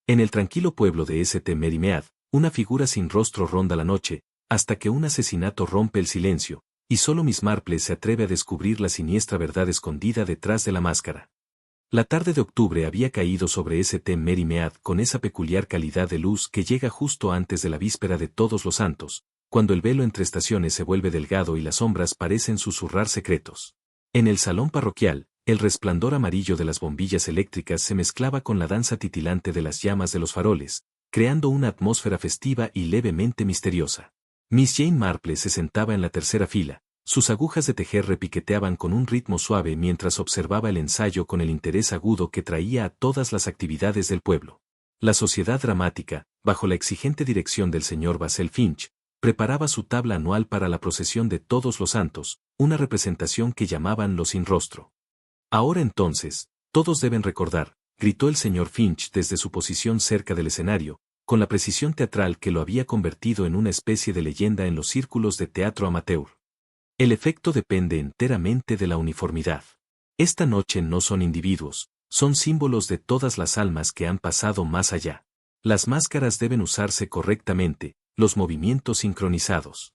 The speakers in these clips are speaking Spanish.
En el tranquilo pueblo de St. Mary Mead, una figura sin rostro ronda la noche, hasta que un asesinato rompe el silencio, y solo Miss Marple se atreve a descubrir la siniestra verdad escondida detrás de la máscara. La tarde de octubre había caído sobre St. Mary Mead con esa peculiar calidad de luz que llega justo antes de la víspera de Todos los Santos, cuando el velo entre estaciones se vuelve delgado y las sombras parecen susurrar secretos. En el salón parroquial, el resplandor amarillo de las bombillas eléctricas se mezclaba con la danza titilante de las llamas de los faroles, creando una atmósfera festiva y levemente misteriosa. Miss Jane Marple se sentaba en la tercera fila. Sus agujas de tejer repiqueteaban con un ritmo suave mientras observaba el ensayo con el interés agudo que traía a todas las actividades del pueblo. La sociedad dramática, bajo la exigente dirección del señor Basil Finch, preparaba su tabla anual para la procesión de Todos los Santos, una representación que llamaban los sin rostro. Ahora entonces, todos deben recordar, gritó el señor Finch desde su posición cerca del escenario, con la precisión teatral que lo había convertido en una especie de leyenda en los círculos de teatro amateur. El efecto depende enteramente de la uniformidad. Esta noche no son individuos, son símbolos de todas las almas que han pasado más allá. Las máscaras deben usarse correctamente, los movimientos sincronizados.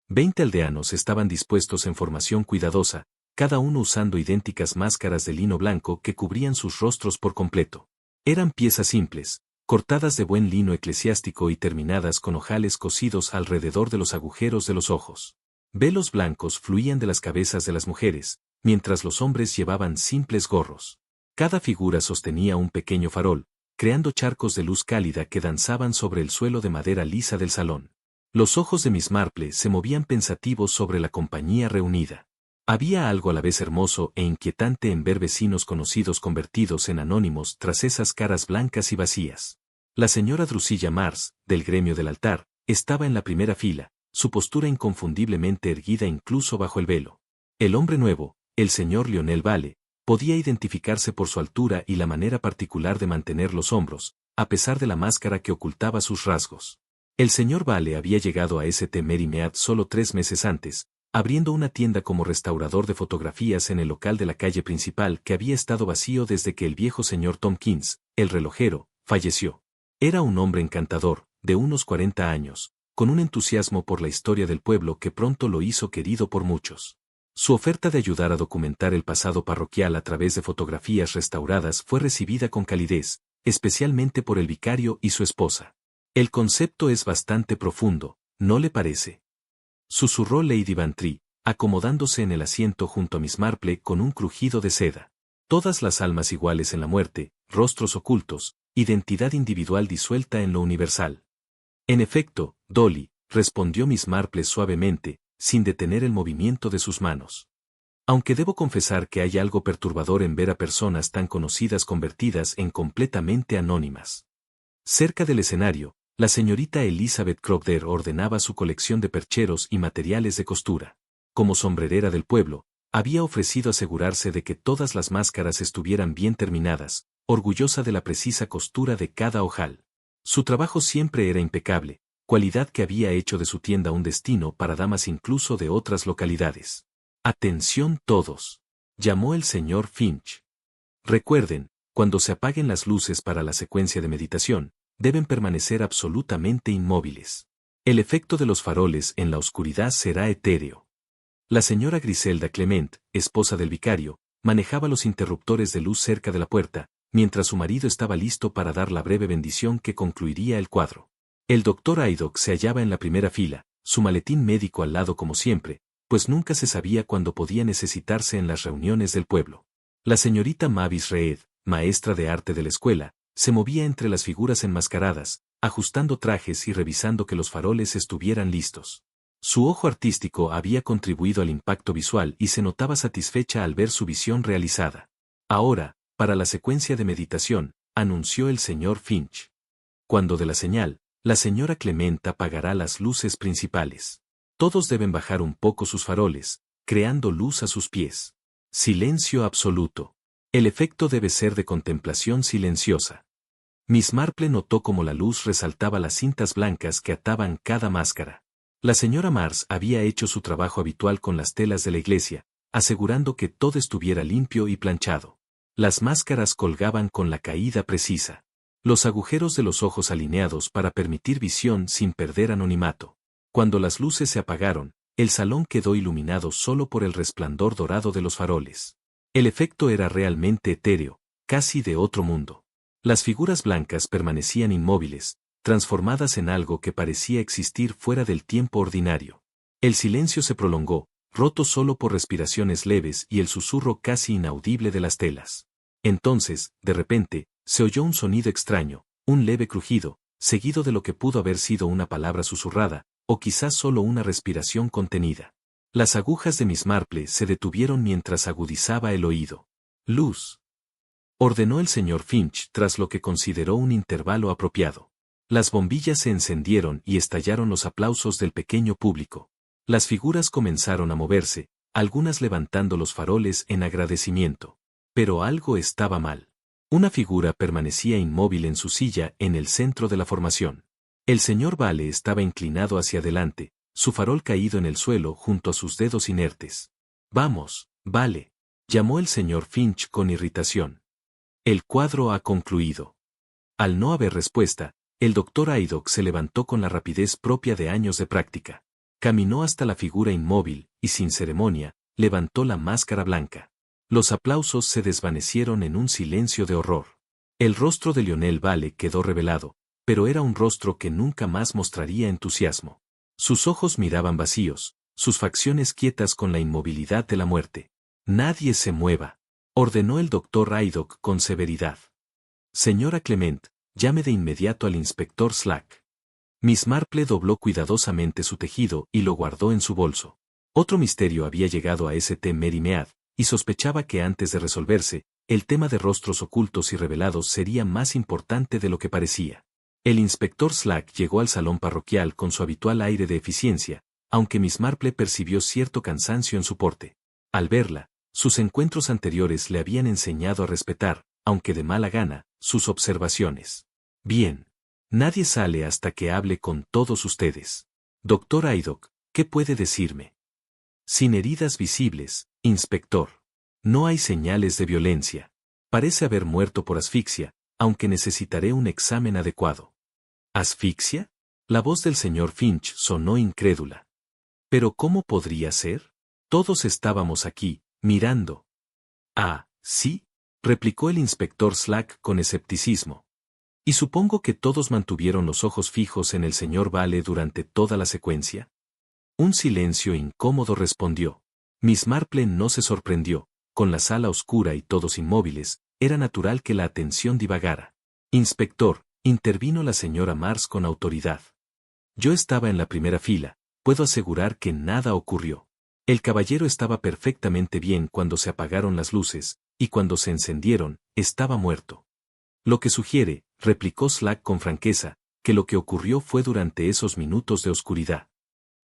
20 aldeanos estaban dispuestos en formación cuidadosa, cada uno usando idénticas máscaras de lino blanco que cubrían sus rostros por completo. Eran piezas simples, cortadas de buen lino eclesiástico y terminadas con ojales cosidos alrededor de los agujeros de los ojos. Velos blancos fluían de las cabezas de las mujeres, mientras los hombres llevaban simples gorros. Cada figura sostenía un pequeño farol, creando charcos de luz cálida que danzaban sobre el suelo de madera lisa del salón. Los ojos de Miss Marple se movían pensativos sobre la compañía reunida. Había algo a la vez hermoso e inquietante en ver vecinos conocidos convertidos en anónimos tras esas caras blancas y vacías. La señora Drusilla Mars, del gremio del altar, estaba en la primera fila, su postura inconfundiblemente erguida incluso bajo el velo. El hombre nuevo, el señor Lionel Vale, podía identificarse por su altura y la manera particular de mantener los hombros, a pesar de la máscara que ocultaba sus rasgos. El señor Vale había llegado a St. Mary Mead solo 3 meses antes, abriendo una tienda como restaurador de fotografías en el local de la calle principal que había estado vacío desde que el viejo señor Tompkins, el relojero, falleció. Era un hombre encantador, de unos 40 años, con un entusiasmo por la historia del pueblo que pronto lo hizo querido por muchos. Su oferta de ayudar a documentar el pasado parroquial a través de fotografías restauradas fue recibida con calidez, especialmente por el vicario y su esposa. El concepto es bastante profundo, ¿no le parece?, susurró Lady Bantry, acomodándose en el asiento junto a Miss Marple con un crujido de seda. Todas las almas iguales en la muerte, rostros ocultos, identidad individual disuelta en lo universal. En efecto, Dolly, respondió Miss Marple suavemente, sin detener el movimiento de sus manos. Aunque debo confesar que hay algo perturbador en ver a personas tan conocidas convertidas en completamente anónimas. Cerca del escenario, la señorita Elizabeth Crowther ordenaba su colección de percheros y materiales de costura. Como sombrerera del pueblo, había ofrecido asegurarse de que todas las máscaras estuvieran bien terminadas, orgullosa de la precisa costura de cada ojal. Su trabajo siempre era impecable, cualidad que había hecho de su tienda un destino para damas incluso de otras localidades. «Atención todos», llamó el señor Finch. «Recuerden, cuando se apaguen las luces para la secuencia de meditación, deben permanecer absolutamente inmóviles. El efecto de los faroles en la oscuridad será etéreo». La señora Griselda Clement, esposa del vicario, manejaba los interruptores de luz cerca de la puerta, mientras su marido estaba listo para dar la breve bendición que concluiría el cuadro. El doctor Haydock se hallaba en la primera fila, su maletín médico al lado como siempre, pues nunca se sabía cuándo podía necesitarse en las reuniones del pueblo. La señorita Mavis Reed, maestra de arte de la escuela, se movía entre las figuras enmascaradas, ajustando trajes y revisando que los faroles estuvieran listos. Su ojo artístico había contribuido al impacto visual y se notaba satisfecha al ver su visión realizada. Ahora, para la secuencia de meditación, anunció el señor Finch. Cuando dé la señal, la señora Clement apagará las luces principales. Todos deben bajar un poco sus faroles, creando luz a sus pies. Silencio absoluto. El efecto debe ser de contemplación silenciosa. Miss Marple notó cómo la luz resaltaba las cintas blancas que ataban cada máscara. La señora Mars había hecho su trabajo habitual con las telas de la iglesia, asegurando que todo estuviera limpio y planchado. Las máscaras colgaban con la caída precisa. Los agujeros de los ojos alineados para permitir visión sin perder anonimato. Cuando las luces se apagaron, el salón quedó iluminado solo por el resplandor dorado de los faroles. El efecto era realmente etéreo, casi de otro mundo. Las figuras blancas permanecían inmóviles, transformadas en algo que parecía existir fuera del tiempo ordinario. El silencio se prolongó, roto solo por respiraciones leves y el susurro casi inaudible de las telas. Entonces, de repente, se oyó un sonido extraño, un leve crujido, seguido de lo que pudo haber sido una palabra susurrada, o quizás solo una respiración contenida. Las agujas de Miss Marple se detuvieron mientras agudizaba el oído. «Luz», ordenó el señor Finch tras lo que consideró un intervalo apropiado. Las bombillas se encendieron y estallaron los aplausos del pequeño público. Las figuras comenzaron a moverse, algunas levantando los faroles en agradecimiento. Pero algo estaba mal. Una figura permanecía inmóvil en su silla en el centro de la formación. El señor Vale estaba inclinado hacia adelante, su farol caído en el suelo junto a sus dedos inertes. «Vamos, Vale», llamó el señor Finch con irritación. «El cuadro ha concluido». Al no haber respuesta, el doctor Haydock se levantó con la rapidez propia de años de práctica. Caminó hasta la figura inmóvil y sin ceremonia, levantó la máscara blanca. Los aplausos se desvanecieron en un silencio de horror. El rostro de Lionel Vale quedó revelado, pero era un rostro que nunca más mostraría entusiasmo. Sus ojos miraban vacíos, sus facciones quietas con la inmovilidad de la muerte. «Nadie se mueva», ordenó el doctor Haydock con severidad. «Señora Clement, llame de inmediato al inspector Slack». Miss Marple dobló cuidadosamente su tejido y lo guardó en su bolso. Otro misterio había llegado a St. Mary Mead, y sospechaba que antes de resolverse, el tema de rostros ocultos y revelados sería más importante de lo que parecía. El inspector Slack llegó al salón parroquial con su habitual aire de eficiencia, aunque Miss Marple percibió cierto cansancio en su porte. Al verla, sus encuentros anteriores le habían enseñado a respetar, aunque de mala gana, sus observaciones. «Bien. Nadie sale hasta que hable con todos ustedes. Doctor Haydock, ¿qué puede decirme?» «Sin heridas visibles, inspector. No hay señales de violencia. Parece haber muerto por asfixia, aunque necesitaré un examen adecuado». «¿Asfixia?». La voz del señor Finch sonó incrédula. «¿Pero cómo podría ser? Todos estábamos aquí, mirando». «Ah, sí», replicó el inspector Slack con escepticismo. «¿Y supongo que todos mantuvieron los ojos fijos en el señor Vale durante toda la secuencia?». Un silencio incómodo respondió. Miss Marple no se sorprendió. Con la sala oscura y todos inmóviles, era natural que la atención divagara. «Inspector», intervino la señora Mars con autoridad. «Yo estaba en la primera fila, puedo asegurar que nada ocurrió. El caballero estaba perfectamente bien cuando se apagaron las luces, y cuando se encendieron, estaba muerto». «Lo que sugiere», replicó Slack con franqueza, «que lo que ocurrió fue durante esos minutos de oscuridad».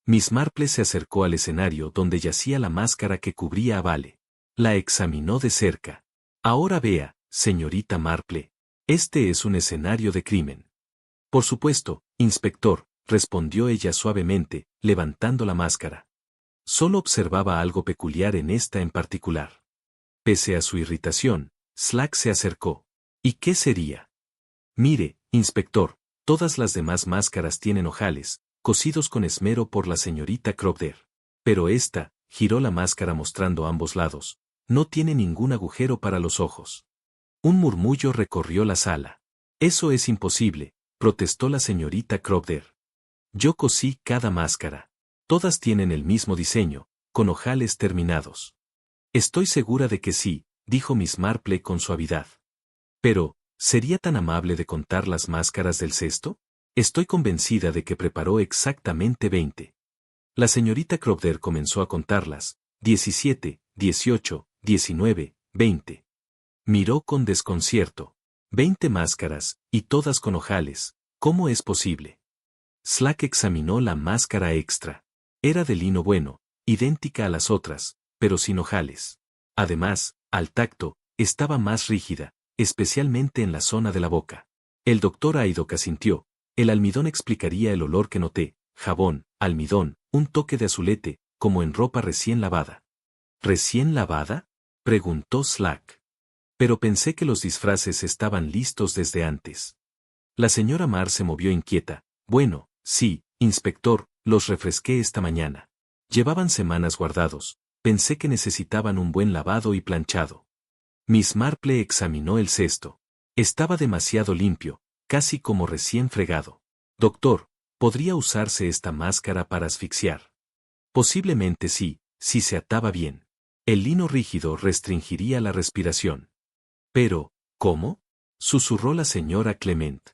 Miss Marple se acercó al escenario donde yacía la máscara que cubría a Vale. La examinó de cerca. «Ahora vea, señorita Marple. Este es un escenario de crimen». «Por supuesto, inspector», respondió ella suavemente, levantando la máscara. Solo observaba algo peculiar en esta en particular. Pese a su irritación, Slack se acercó. «¿Y qué sería?». «Mire, inspector, todas las demás máscaras tienen ojales, cosidos con esmero por la señorita Crowder. Pero esta», giró la máscara mostrando ambos lados, «no tiene ningún agujero para los ojos». Un murmullo recorrió la sala. «Eso es imposible», protestó la señorita Crowder. «Yo cosí cada máscara. Todas tienen el mismo diseño, con ojales terminados». «Estoy segura de que sí», dijo Miss Marple con suavidad. «Pero, ¿sería tan amable de contar las máscaras del cesto? Estoy convencida de que preparó exactamente 20». La señorita Crowder comenzó a contarlas: 17, 18, 19, 20. Miró con desconcierto. 20 máscaras, y todas con ojales. ¿Cómo es posible? Slack examinó la máscara extra. Era de lino bueno, idéntica a las otras, pero sin ojales. Además, al tacto, estaba más rígida, especialmente en la zona de la boca. El doctor Haydock asintió. El almidón explicaría el olor que noté: jabón, almidón, un toque de azulete, como en ropa recién lavada. ¿Recién lavada?, preguntó Slack. Pero pensé que los disfraces estaban listos desde antes. La señora Marr se movió inquieta. Bueno, sí, inspector, los refresqué esta mañana. Llevaban semanas guardados. Pensé que necesitaban un buen lavado y planchado. Miss Marple examinó el cesto. Estaba demasiado limpio, casi como recién fregado. Doctor, ¿podría usarse esta máscara para asfixiar? Posiblemente sí, si se ataba bien. El lino rígido restringiría la respiración. Pero, ¿cómo? Susurró la señora Clement.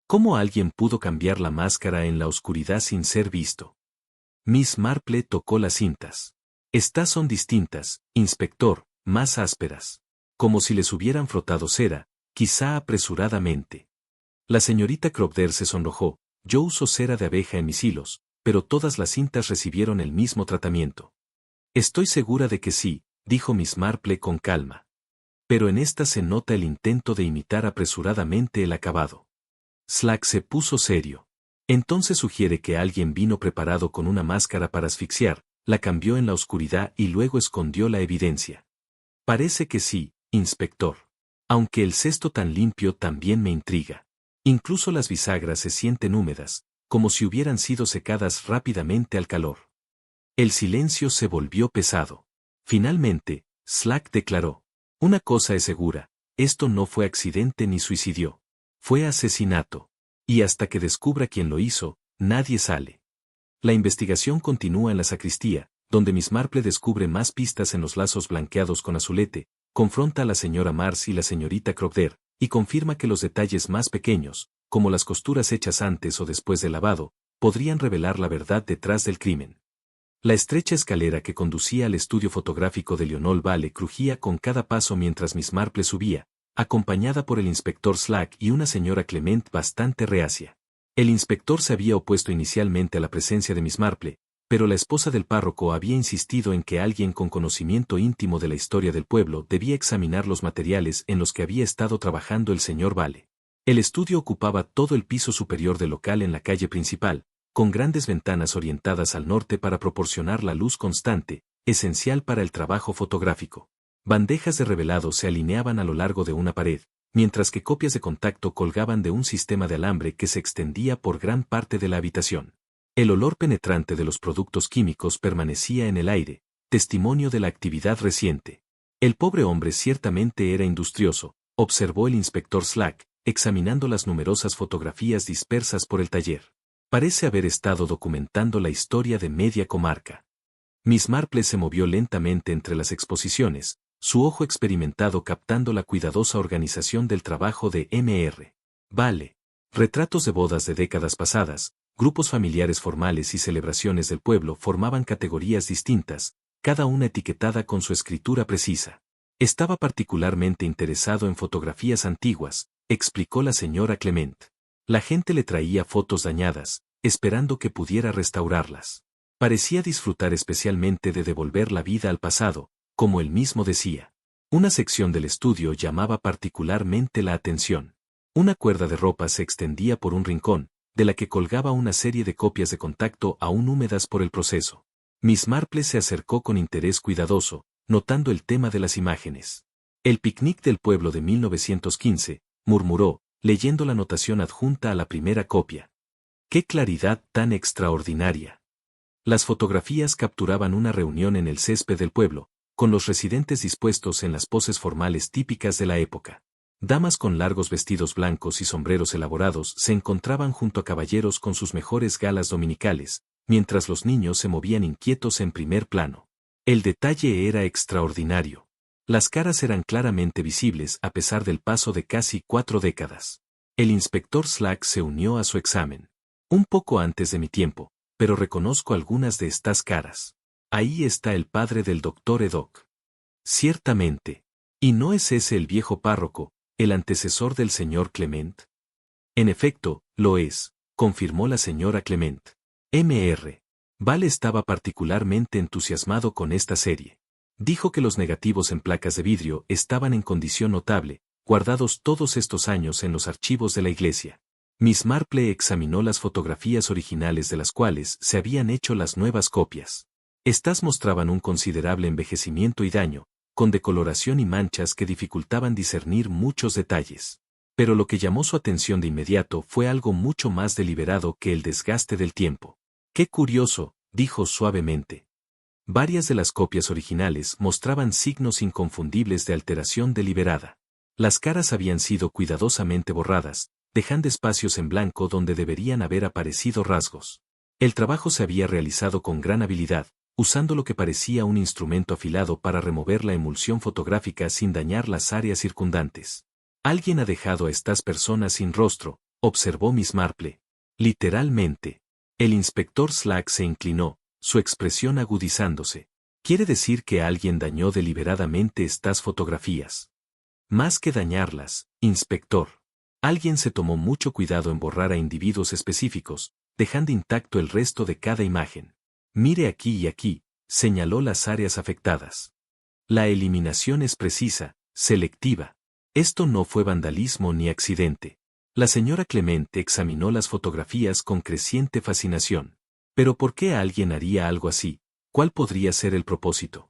¿Cómo alguien pudo cambiar la máscara en la oscuridad sin ser visto? Miss Marple tocó las cintas. Estas son distintas, inspector, más ásperas. Como si les hubieran frotado cera, quizá apresuradamente. La señorita Cropder se sonrojó. Yo uso cera de abeja en mis hilos, pero todas las cintas recibieron el mismo tratamiento. Estoy segura de que sí, dijo Miss Marple con calma. Pero en esta se nota el intento de imitar apresuradamente el acabado. Slack se puso serio. Entonces sugiere que alguien vino preparado con una máscara para asfixiar, la cambió en la oscuridad y luego escondió la evidencia. Parece que sí, inspector. Aunque el cesto tan limpio también me intriga. Incluso las bisagras se sienten húmedas, como si hubieran sido secadas rápidamente al calor. El silencio se volvió pesado. Finalmente, Slack declaró. Una cosa es segura, esto no fue accidente ni suicidio. Fue asesinato. Y hasta que descubra quién lo hizo, nadie sale. La investigación continúa en la sacristía, donde Miss Marple descubre más pistas en los lazos blanqueados con azulete, confronta a la señora Mars y la señorita Cropder, y confirma que los detalles más pequeños, como las costuras hechas antes o después del lavado, podrían revelar la verdad detrás del crimen. La estrecha escalera que conducía al estudio fotográfico de Lionel Vale crujía con cada paso mientras Miss Marple subía, acompañada por el inspector Slack y una señora Clement bastante reacia. El inspector se había opuesto inicialmente a la presencia de Miss Marple, pero la esposa del párroco había insistido en que alguien con conocimiento íntimo de la historia del pueblo debía examinar los materiales en los que había estado trabajando el señor Vale. El estudio ocupaba todo el piso superior del local en la calle principal, con grandes ventanas orientadas al norte para proporcionar la luz constante, esencial para el trabajo fotográfico. Bandejas de revelado se alineaban a lo largo de una pared, mientras que copias de contacto colgaban de un sistema de alambre que se extendía por gran parte de la habitación. El olor penetrante de los productos químicos permanecía en el aire, testimonio de la actividad reciente. El pobre hombre ciertamente era industrioso, observó el inspector Slack, examinando las numerosas fotografías dispersas por el taller. Parece haber estado documentando la historia de media comarca. Miss Marple se movió lentamente entre las exposiciones, su ojo experimentado captando la cuidadosa organización del trabajo de Mr. Vale. Retratos de bodas de décadas pasadas, grupos familiares formales y celebraciones del pueblo formaban categorías distintas, cada una etiquetada con su escritura precisa. Estaba particularmente interesado en fotografías antiguas, explicó la señora Clement. La gente le traía fotos dañadas, esperando que pudiera restaurarlas. Parecía disfrutar especialmente de devolver la vida al pasado, como él mismo decía. Una sección del estudio llamaba particularmente la atención. Una cuerda de ropa se extendía por un rincón, de la que colgaba una serie de copias de contacto aún húmedas por el proceso. Miss Marple se acercó con interés cuidadoso, notando el tema de las imágenes. El picnic del pueblo de 1915, murmuró, leyendo la anotación adjunta a la primera copia. ¡Qué claridad tan extraordinaria! Las fotografías capturaban una reunión en el césped del pueblo, con los residentes dispuestos en las poses formales típicas de la época. Damas con largos vestidos blancos y sombreros elaborados se encontraban junto a caballeros con sus mejores galas dominicales, mientras los niños se movían inquietos en primer plano. El detalle era extraordinario. Las caras eran claramente visibles a pesar del paso de casi 4 décadas. El inspector Slack se unió a su examen. Un poco antes de mi tiempo, pero reconozco algunas de estas caras. Ahí está el padre del doctor Edoc. Ciertamente. ¿Y no es ese el viejo párroco, el antecesor del señor Clement? En efecto, lo es, confirmó la señora Clement. Mr. Vale estaba particularmente entusiasmado con esta serie. Dijo que los negativos en placas de vidrio estaban en condición notable, guardados todos estos años en los archivos de la iglesia. Miss Marple examinó las fotografías originales de las cuales se habían hecho las nuevas copias. Estas mostraban un considerable envejecimiento y daño, con decoloración y manchas que dificultaban discernir muchos detalles. Pero lo que llamó su atención de inmediato fue algo mucho más deliberado que el desgaste del tiempo. «Qué curioso», dijo suavemente. Varias de las copias originales mostraban signos inconfundibles de alteración deliberada. Las caras habían sido cuidadosamente borradas, dejando espacios en blanco donde deberían haber aparecido rasgos. El trabajo se había realizado con gran habilidad, usando lo que parecía un instrumento afilado para remover la emulsión fotográfica sin dañar las áreas circundantes. «Alguien ha dejado a estas personas sin rostro», observó Miss Marple. «Literalmente». El inspector Slack se inclinó, su expresión agudizándose. «¿Quiere decir que alguien dañó deliberadamente estas fotografías?» «Más que dañarlas, inspector. Alguien se tomó mucho cuidado en borrar a individuos específicos, dejando intacto el resto de cada imagen. Mire aquí y aquí», señaló las áreas afectadas. «La eliminación es precisa, selectiva. Esto no fue vandalismo ni accidente». La señora Clement examinó las fotografías con creciente fascinación. «¿Pero por qué alguien haría algo así? ¿Cuál podría ser el propósito?»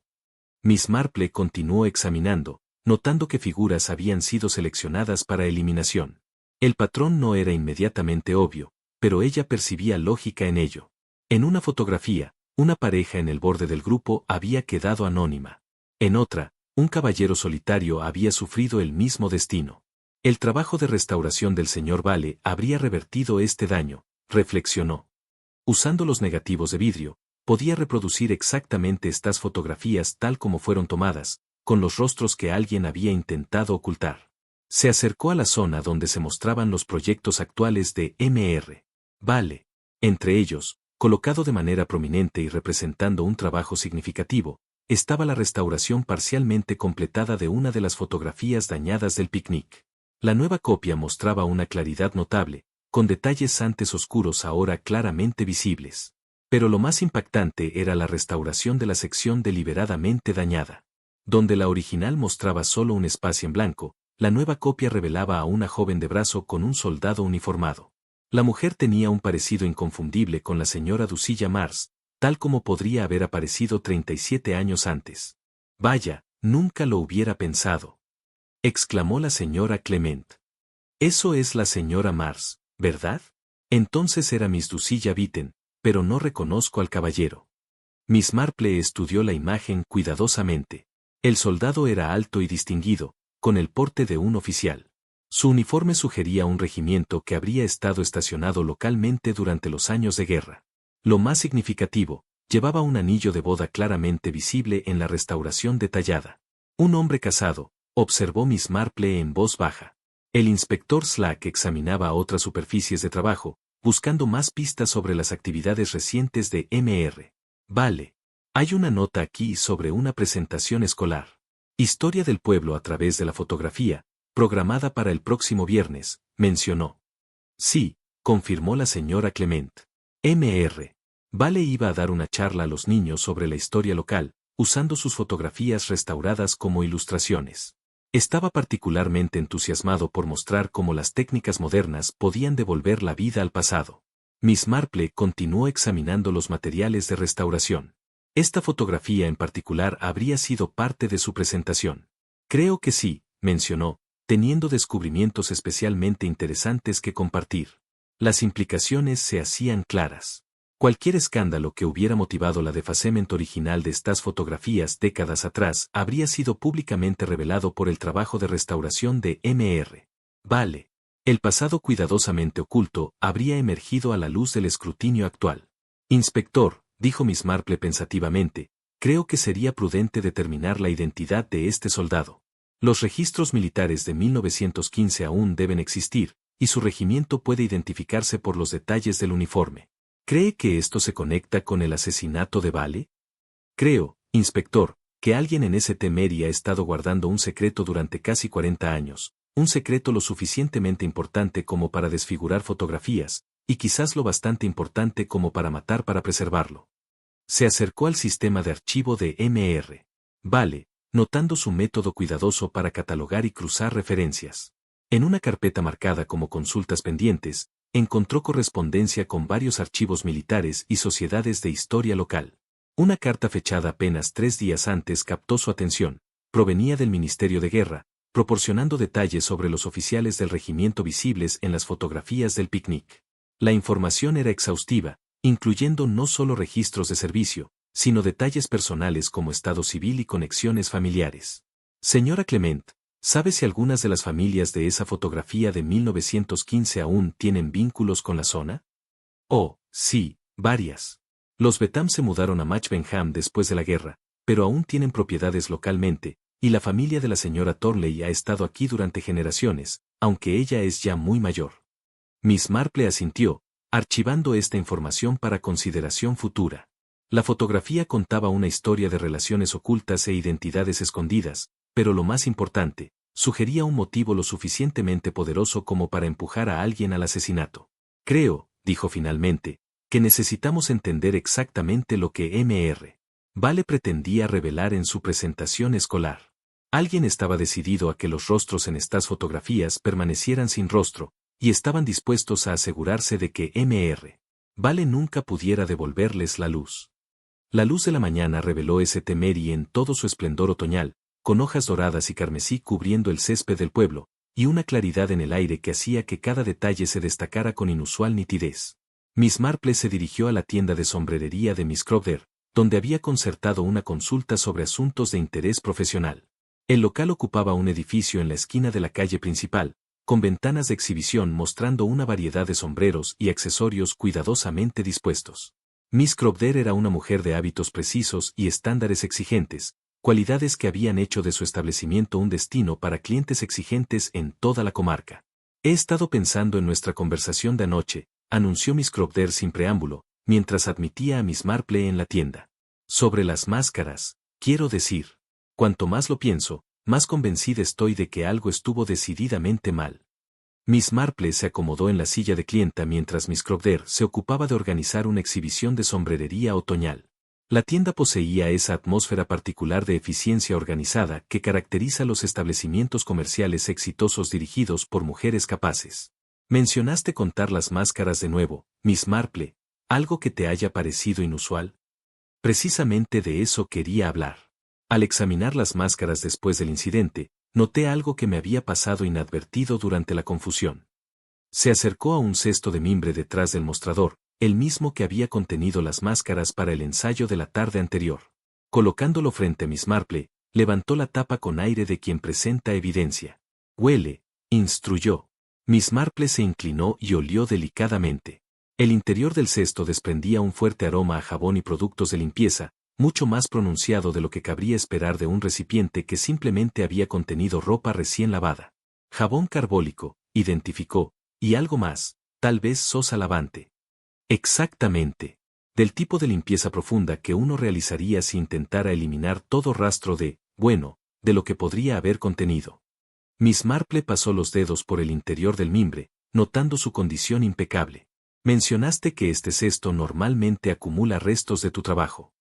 Miss Marple continuó examinando, notando que figuras habían sido seleccionadas para eliminación. El patrón no era inmediatamente obvio, pero ella percibía lógica en ello. En una fotografía, una pareja en el borde del grupo había quedado anónima. En otra, un caballero solitario había sufrido el mismo destino. El trabajo de restauración del señor Vale habría revertido este daño, reflexionó. Usando los negativos de vidrio, podía reproducir exactamente estas fotografías tal como fueron tomadas, con los rostros que alguien había intentado ocultar. Se acercó a la zona donde se mostraban los proyectos actuales de Mr. Vale. Entre ellos, colocado de manera prominente y representando un trabajo significativo, estaba la restauración parcialmente completada de una de las fotografías dañadas del picnic. La nueva copia mostraba una claridad notable, con detalles antes oscuros ahora claramente visibles. Pero lo más impactante era la restauración de la sección deliberadamente dañada. Donde la original mostraba solo un espacio en blanco, la nueva copia revelaba a una joven de brazo con un soldado uniformado. La mujer tenía un parecido inconfundible con la señora Lucilla Mars, tal como podría haber aparecido 37 años antes. «Vaya, nunca lo hubiera pensado», exclamó la señora Clement. «Eso es la señora Mars, ¿verdad? Entonces era Miss Lucilla Vitten, pero no reconozco al caballero». Miss Marple estudió la imagen cuidadosamente. El soldado era alto y distinguido, con el porte de un oficial. Su uniforme sugería un regimiento que habría estado estacionado localmente durante los años de guerra. Lo más significativo, llevaba un anillo de boda claramente visible en la restauración detallada. «Un hombre casado», observó Miss Marple en voz baja. El inspector Slack examinaba otras superficies de trabajo, buscando más pistas sobre las actividades recientes de Mr. Vale. «Hay una nota aquí sobre una presentación escolar. Historia del pueblo a través de la fotografía, programada para el próximo viernes», mencionó. «Sí», confirmó la señora Clement. Mr. Vale iba a dar una charla a los niños sobre la historia local, usando sus fotografías restauradas como ilustraciones. Estaba particularmente entusiasmado por mostrar cómo las técnicas modernas podían devolver la vida al pasado. Miss Marple continuó examinando los materiales de restauración. Esta fotografía en particular habría sido parte de su presentación. «Creo que sí», mencionó, teniendo descubrimientos especialmente interesantes que compartir. Las implicaciones se hacían claras. Cualquier escándalo que hubiera motivado la defacement original de estas fotografías décadas atrás habría sido públicamente revelado por el trabajo de restauración de Mr. Vale. El pasado cuidadosamente oculto habría emergido a la luz del escrutinio actual. «Inspector», dijo Miss Marple pensativamente, «creo que sería prudente determinar la identidad de este soldado. Los registros militares de 1915 aún deben existir, y su regimiento puede identificarse por los detalles del uniforme. ¿Cree que esto se conecta con el asesinato de Vale?» «Creo, inspector, que alguien en St. Mary ha estado guardando un secreto durante casi 40 años, un secreto lo suficientemente importante como para desfigurar fotografías, y quizás lo bastante importante como para matar para preservarlo». Se acercó al sistema de archivo de Mr. Vale, notando su método cuidadoso para catalogar y cruzar referencias. En una carpeta marcada como consultas pendientes, encontró correspondencia con varios archivos militares y sociedades de historia local. Una carta fechada apenas 3 días antes captó su atención, provenía del Ministerio de Guerra, proporcionando detalles sobre los oficiales del regimiento visibles en las fotografías del picnic. La información era exhaustiva, incluyendo no solo registros de servicio, sino detalles personales como estado civil y conexiones familiares. Señora Clement, ¿sabe si algunas de las familias de esa fotografía de 1915 aún tienen vínculos con la zona? Oh, sí, varias. Los Betham se mudaron a Match Benham después de la guerra, pero aún tienen propiedades localmente, y la familia de la señora Thornley ha estado aquí durante generaciones, aunque ella es ya muy mayor. Miss Marple asintió, archivando esta información para consideración futura. La fotografía contaba una historia de relaciones ocultas e identidades escondidas, pero lo más importante, sugería un motivo lo suficientemente poderoso como para empujar a alguien al asesinato. Creo, dijo finalmente, que necesitamos entender exactamente lo que Mr. Vale pretendía revelar en su presentación escolar. Alguien estaba decidido a que los rostros en estas fotografías permanecieran sin rostro, y estaban dispuestos a asegurarse de que Mr. Vale nunca pudiera devolverles la luz. La luz de la mañana reveló St. Mary en todo su esplendor otoñal, con hojas doradas y carmesí cubriendo el césped del pueblo, y una claridad en el aire que hacía que cada detalle se destacara con inusual nitidez. Miss Marple se dirigió a la tienda de sombrerería de Miss Crowther, donde había concertado una consulta sobre asuntos de interés profesional. El local ocupaba un edificio en la esquina de la calle principal, con ventanas de exhibición mostrando una variedad de sombreros y accesorios cuidadosamente dispuestos. Miss Crowther era una mujer de hábitos precisos y estándares exigentes, cualidades que habían hecho de su establecimiento un destino para clientes exigentes en toda la comarca. He estado pensando en nuestra conversación de anoche, anunció Miss Crowther sin preámbulo, mientras admitía a Miss Marple en la tienda. Sobre las máscaras, quiero decir. Cuanto más lo pienso, más convencida estoy de que algo estuvo decididamente mal. Miss Marple se acomodó en la silla de clienta mientras Miss Crowther se ocupaba de organizar una exhibición de sombrerería otoñal. La tienda poseía esa atmósfera particular de eficiencia organizada que caracteriza los establecimientos comerciales exitosos dirigidos por mujeres capaces. Mencionaste contar las máscaras de nuevo, Miss Marple, ¿algo que te haya parecido inusual? Precisamente de eso quería hablar. Al examinar las máscaras después del incidente, noté algo que me había pasado inadvertido durante la confusión. Se acercó a un cesto de mimbre detrás del mostrador, el mismo que había contenido las máscaras para el ensayo de la tarde anterior. Colocándolo frente a Miss Marple, levantó la tapa con aire de quien presenta evidencia. Huele, instruyó. Miss Marple se inclinó y olió delicadamente. El interior del cesto desprendía un fuerte aroma a jabón y productos de limpieza, mucho más pronunciado de lo que cabría esperar de un recipiente que simplemente había contenido ropa recién lavada. Jabón carbólico, identificó, y algo más, tal vez sosa lavante. Exactamente. Del tipo de limpieza profunda que uno realizaría si intentara eliminar todo rastro de lo que podría haber contenido. Miss Marple pasó los dedos por el interior del mimbre, notando su condición impecable. Mencionaste que este cesto normalmente acumula restos de tu trabajo.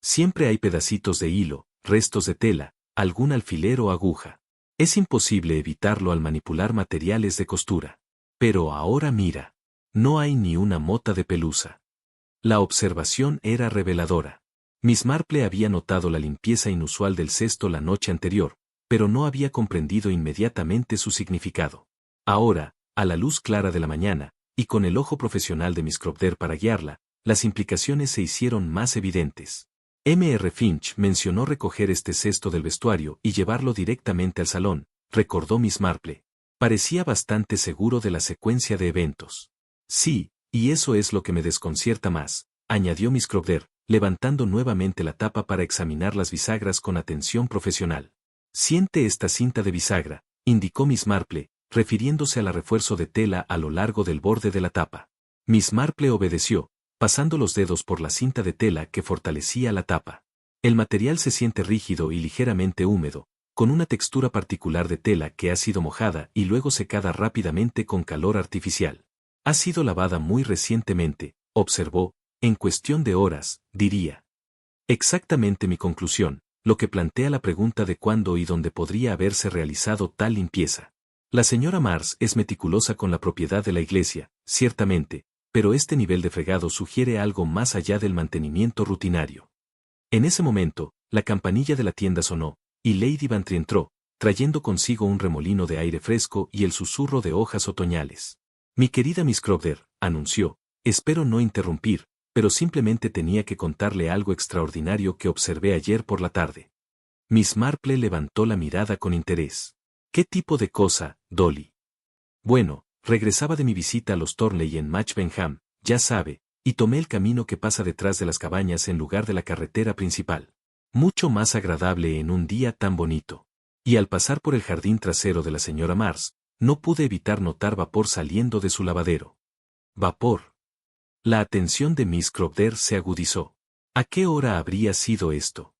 Siempre hay pedacitos de hilo, restos de tela, algún alfiler o aguja. Es imposible evitarlo al manipular materiales de costura. Pero ahora mira. No hay ni una mota de pelusa. La observación era reveladora. Miss Marple había notado la limpieza inusual del cesto la noche anterior, pero no había comprendido inmediatamente su significado. Ahora, a la luz clara de la mañana, y con el ojo profesional de Miss Crowther para guiarla, las implicaciones se hicieron más evidentes. Mr. Finch mencionó recoger este cesto del vestuario y llevarlo directamente al salón, recordó Miss Marple. Parecía bastante seguro de la secuencia de eventos. Sí, y eso es lo que me desconcierta más, añadió Miss Crowther, levantando nuevamente la tapa para examinar las bisagras con atención profesional. Siente esta cinta de bisagra, indicó Miss Marple, refiriéndose al refuerzo de tela a lo largo del borde de la tapa. Miss Marple obedeció, pasando los dedos por la cinta de tela que fortalecía la tapa. El material se siente rígido y ligeramente húmedo, con una textura particular de tela que ha sido mojada y luego secada rápidamente con calor artificial. Ha sido lavada muy recientemente, observó, en cuestión de horas, diría. Exactamente mi conclusión, lo que plantea la pregunta de cuándo y dónde podría haberse realizado tal limpieza. La señora Mars es meticulosa con la propiedad de la iglesia, ciertamente, pero este nivel de fregado sugiere algo más allá del mantenimiento rutinario. En ese momento, la campanilla de la tienda sonó, y Lady Bantry entró, trayendo consigo un remolino de aire fresco y el susurro de hojas otoñales. Mi querida Miss Crowther, anunció, espero no interrumpir, pero simplemente tenía que contarle algo extraordinario que observé ayer por la tarde. Miss Marple levantó la mirada con interés. ¿Qué tipo de cosa, Dolly? Bueno, regresaba de mi visita a los Thornley en Match Benham, ya sabe, y tomé el camino que pasa detrás de las cabañas en lugar de la carretera principal. Mucho más agradable en un día tan bonito. Y al pasar por el jardín trasero de la señora Mars, no pude evitar notar vapor saliendo de su lavadero. Vapor. La atención de Miss Crowther se agudizó. ¿A qué hora habría sido esto?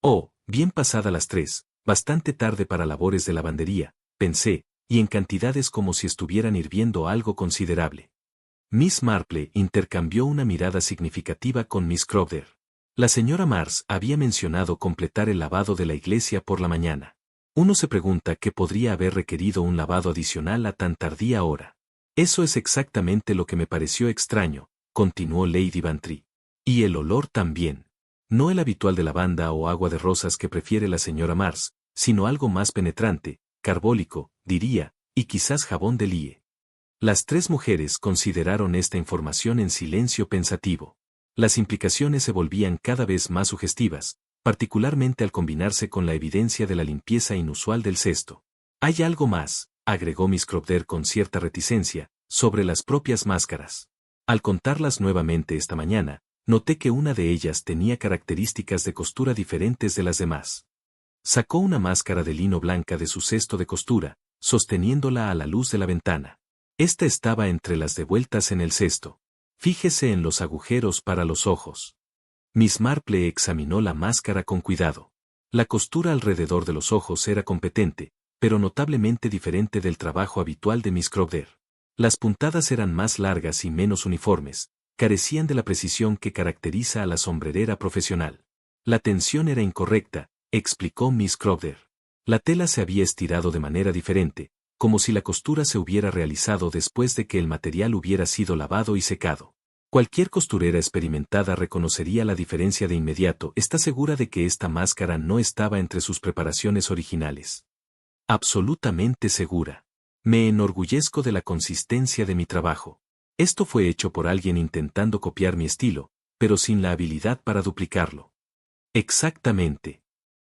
Oh, bien pasada las 3, bastante tarde para labores de lavandería, pensé, y en cantidades como si estuvieran hirviendo algo considerable. Miss Marple intercambió una mirada significativa con Miss Crowther. La señora Mars había mencionado completar el lavado de la iglesia por la mañana. Uno se pregunta qué podría haber requerido un lavado adicional a tan tardía hora. Eso es exactamente lo que me pareció extraño, continuó Lady Bantry. Y el olor también. No el habitual de lavanda o agua de rosas que prefiere la señora Mars, sino algo más penetrante, carbólico, diría, y quizás jabón de lie. Las 3 mujeres consideraron esta información en silencio pensativo. Las implicaciones se volvían cada vez más sugestivas, particularmente al combinarse con la evidencia de la limpieza inusual del cesto. Hay algo más, agregó Miss Crowther con cierta reticencia, sobre las propias máscaras. Al contarlas nuevamente esta mañana, noté que una de ellas tenía características de costura diferentes de las demás. Sacó una máscara de lino blanca de su cesto de costura, sosteniéndola a la luz de la ventana. Esta estaba entre las devueltas en el cesto. Fíjese en los agujeros para los ojos. Miss Marple examinó la máscara con cuidado. La costura alrededor de los ojos era competente, pero notablemente diferente del trabajo habitual de Miss Crowther. Las puntadas eran más largas y menos uniformes, carecían de la precisión que caracteriza a la sombrerera profesional. La tensión era incorrecta, explicó Miss Crowther. La tela se había estirado de manera diferente, como si la costura se hubiera realizado después de que el material hubiera sido lavado y secado. Cualquier costurera experimentada reconocería la diferencia de inmediato. ¿Está segura de que esta máscara no estaba entre sus preparaciones originales? Absolutamente segura. Me enorgullezco de la consistencia de mi trabajo. Esto fue hecho por alguien intentando copiar mi estilo, pero sin la habilidad para duplicarlo. Exactamente.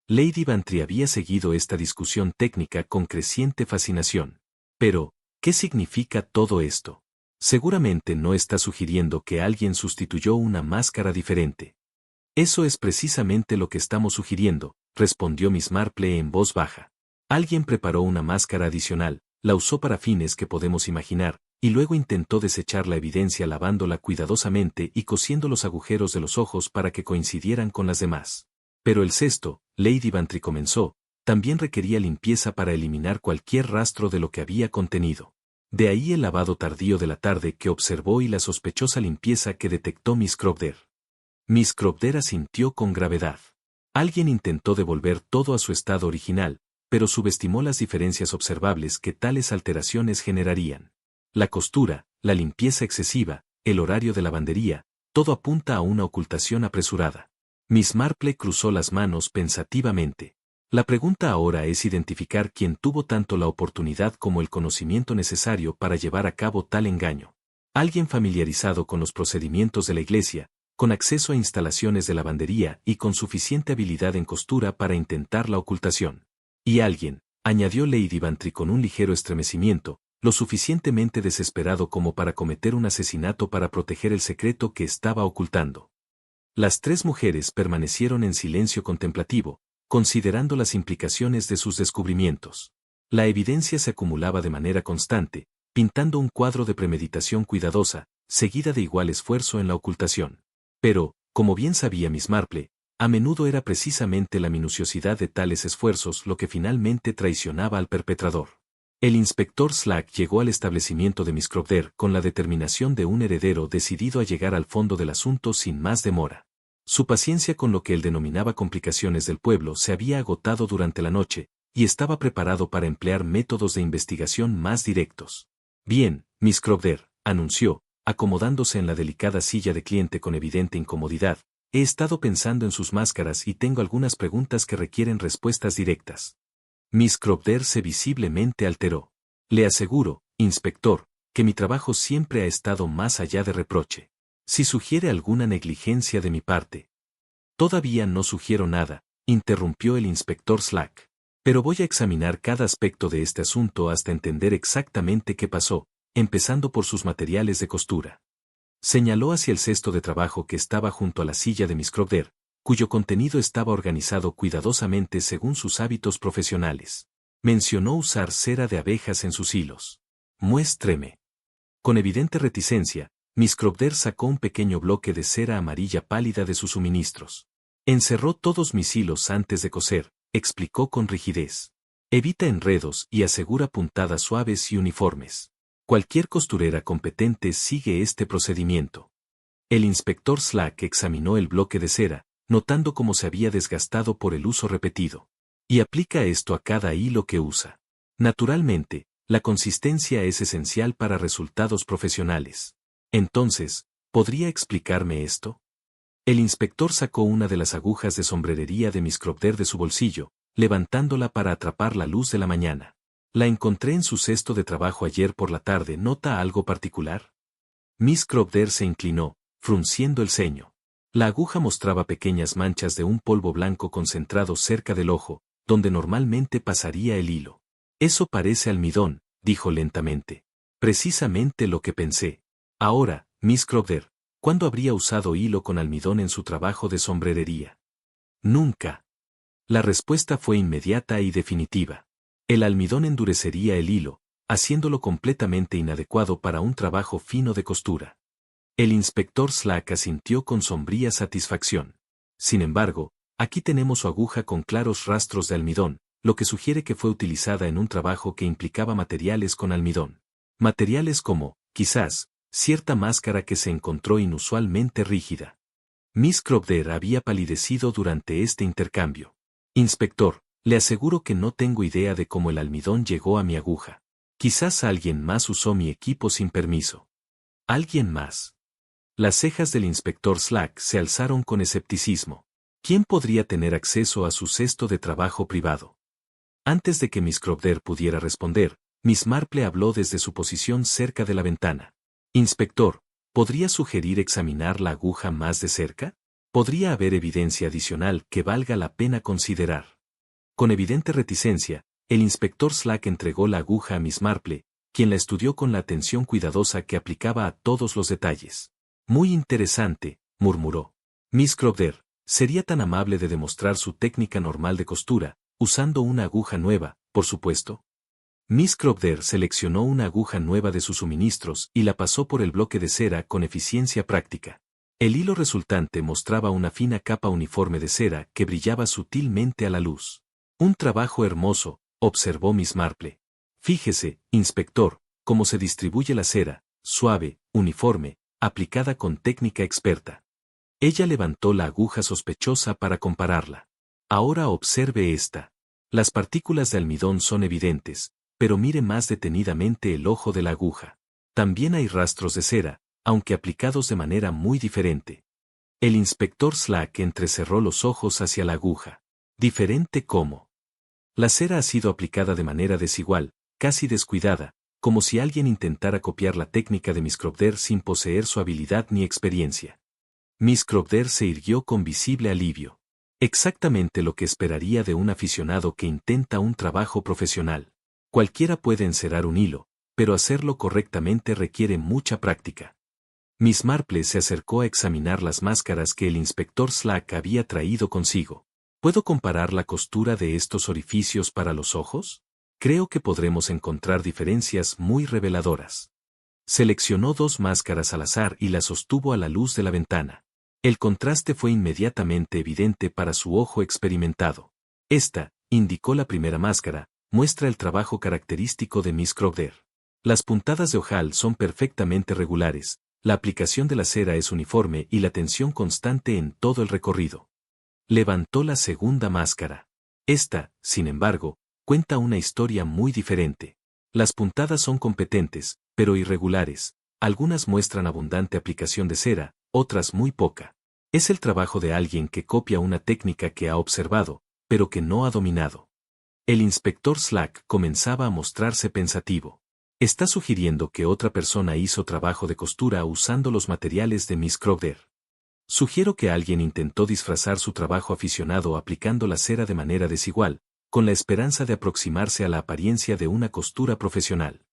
Lady Bantry había seguido esta discusión técnica con creciente fascinación. Pero, ¿qué significa todo esto? Seguramente no está sugiriendo que alguien sustituyó una máscara diferente. Eso es precisamente lo que estamos sugiriendo, respondió Miss Marple en voz baja. Alguien preparó una máscara adicional, la usó para fines que podemos imaginar, y luego intentó desechar la evidencia lavándola cuidadosamente y cosiendo los agujeros de los ojos para que coincidieran con las demás. Pero el cesto, Lady Bantry comenzó, también requería limpieza para eliminar cualquier rastro de lo que había contenido. De ahí el lavado tardío de la tarde que observó y la sospechosa limpieza que detectó Miss Crowther. Miss Crowther asintió con gravedad. Alguien intentó devolver todo a su estado original, pero subestimó las diferencias observables que tales alteraciones generarían. La costura, la limpieza excesiva, el horario de lavandería, todo apunta a una ocultación apresurada. Miss Marple cruzó las manos pensativamente. La pregunta ahora es identificar quién tuvo tanto la oportunidad como el conocimiento necesario para llevar a cabo tal engaño. Alguien familiarizado con los procedimientos de la iglesia, con acceso a instalaciones de lavandería y con suficiente habilidad en costura para intentar la ocultación. Y alguien, añadió Lady Bantry con un ligero estremecimiento, lo suficientemente desesperado como para cometer un asesinato para proteger el secreto que estaba ocultando. Las 3 mujeres permanecieron en silencio contemplativo, considerando las implicaciones de sus descubrimientos. La evidencia se acumulaba de manera constante, pintando un cuadro de premeditación cuidadosa, seguida de igual esfuerzo en la ocultación. Pero, como bien sabía Miss Marple, a menudo era precisamente la minuciosidad de tales esfuerzos lo que finalmente traicionaba al perpetrador. El inspector Slack llegó al establecimiento de Miss Crowther con la determinación de un heredero decidido a llegar al fondo del asunto sin más demora. Su paciencia con lo que él denominaba complicaciones del pueblo se había agotado durante la noche, y estaba preparado para emplear métodos de investigación más directos. Bien, Miss Crowther, anunció, acomodándose en la delicada silla de cliente con evidente incomodidad, he estado pensando en sus máscaras y tengo algunas preguntas que requieren respuestas directas. Miss Cropder se visiblemente alteró. Le aseguro, inspector, que mi trabajo siempre ha estado más allá de reproche. Si sugiere alguna negligencia de mi parte. Todavía no sugiero nada, interrumpió el inspector Slack. Pero voy a examinar cada aspecto de este asunto hasta entender exactamente qué pasó, empezando por sus materiales de costura. Señaló hacia el cesto de trabajo que estaba junto a la silla de Miss Cropder, cuyo contenido estaba organizado cuidadosamente según sus hábitos profesionales. Mencionó usar cera de abejas en sus hilos. Muéstreme. Con evidente reticencia, Miss Cropder sacó un pequeño bloque de cera amarilla pálida de sus suministros. Encerró todos mis hilos antes de coser, explicó con rigidez. Evita enredos y asegura puntadas suaves y uniformes. Cualquier costurera competente sigue este procedimiento. El inspector Slack examinó el bloque de cera, notando cómo se había desgastado por el uso repetido. Y aplica esto a cada hilo que usa. Naturalmente, la consistencia es esencial para resultados profesionales. Entonces, ¿podría explicarme esto? El inspector sacó una de las agujas de sombrerería de Miss Cropder de su bolsillo, levantándola para atrapar la luz de la mañana. La encontré en su cesto de trabajo ayer por la tarde. ¿Nota algo particular? Miss Cropder se inclinó, frunciendo el ceño. La aguja mostraba pequeñas manchas de un polvo blanco concentrado cerca del ojo, donde normalmente pasaría el hilo. Eso parece almidón, dijo lentamente. Precisamente lo que pensé. Ahora, Miss Cropder, ¿cuándo habría usado hilo con almidón en su trabajo de sombrerería? Nunca. La respuesta fue inmediata y definitiva. El almidón endurecería el hilo, haciéndolo completamente inadecuado para un trabajo fino de costura. El inspector Slack asintió con sombría satisfacción. Sin embargo, aquí tenemos su aguja con claros rastros de almidón, lo que sugiere que fue utilizada en un trabajo que implicaba materiales con almidón. Materiales como, quizás, cierta máscara que se encontró inusualmente rígida. Miss Cropder había palidecido durante este intercambio. Inspector, le aseguro que no tengo idea de cómo el almidón llegó a mi aguja. Quizás alguien más usó mi equipo sin permiso. ¿Alguien más? Las cejas del inspector Slack se alzaron con escepticismo. ¿Quién podría tener acceso a su cesto de trabajo privado? Antes de que Miss Cropder pudiera responder, Miss Marple habló desde su posición cerca de la ventana. Inspector, ¿podría sugerir examinar la aguja más de cerca? Podría haber evidencia adicional que valga la pena considerar. Con evidente reticencia, el inspector Slack entregó la aguja a Miss Marple, quien la estudió con la atención cuidadosa que aplicaba a todos los detalles. Muy interesante, murmuró. Miss Cropder, ¿sería tan amable de demostrar su técnica normal de costura, usando una aguja nueva, por supuesto? Miss Cropder seleccionó una aguja nueva de sus suministros y la pasó por el bloque de cera con eficiencia práctica. El hilo resultante mostraba una fina capa uniforme de cera que brillaba sutilmente a la luz. Un trabajo hermoso, observó Miss Marple. Fíjese, inspector, cómo se distribuye la cera, suave, uniforme, aplicada con técnica experta. Ella levantó la aguja sospechosa para compararla. Ahora observe esta. Las partículas de almidón son evidentes, pero mire más detenidamente el ojo de la aguja. También hay rastros de cera, aunque aplicados de manera muy diferente. El inspector Slack entrecerró los ojos hacia la aguja. ¿Diferente cómo? La cera ha sido aplicada de manera desigual, casi descuidada, como si alguien intentara copiar la técnica de Miss Cropder sin poseer su habilidad ni experiencia. Miss Cropder se irguió con visible alivio. Exactamente lo que esperaría de un aficionado que intenta un trabajo profesional. Cualquiera puede encerar un hilo, pero hacerlo correctamente requiere mucha práctica. Miss Marple se acercó a examinar las máscaras que el inspector Slack había traído consigo. ¿Puedo comparar la costura de estos orificios para los ojos? Creo que podremos encontrar diferencias muy reveladoras. Seleccionó 2 máscaras al azar y las sostuvo a la luz de la ventana. El contraste fue inmediatamente evidente para su ojo experimentado. Esta, indicó la primera máscara, muestra el trabajo característico de Miss Cropder. Las puntadas de ojal son perfectamente regulares, la aplicación de la cera es uniforme y la tensión constante en todo el recorrido. Levantó la segunda máscara. Esta, sin embargo, cuenta una historia muy diferente. Las puntadas son competentes, pero irregulares, algunas muestran abundante aplicación de cera, otras muy poca. Es el trabajo de alguien que copia una técnica que ha observado, pero que no ha dominado. El inspector Slack comenzaba a mostrarse pensativo. Está sugiriendo que otra persona hizo trabajo de costura usando los materiales de Miss Crowder. Sugiero que alguien intentó disfrazar su trabajo aficionado aplicando la cera de manera desigual, con la esperanza de aproximarse a la apariencia de una costura profesional.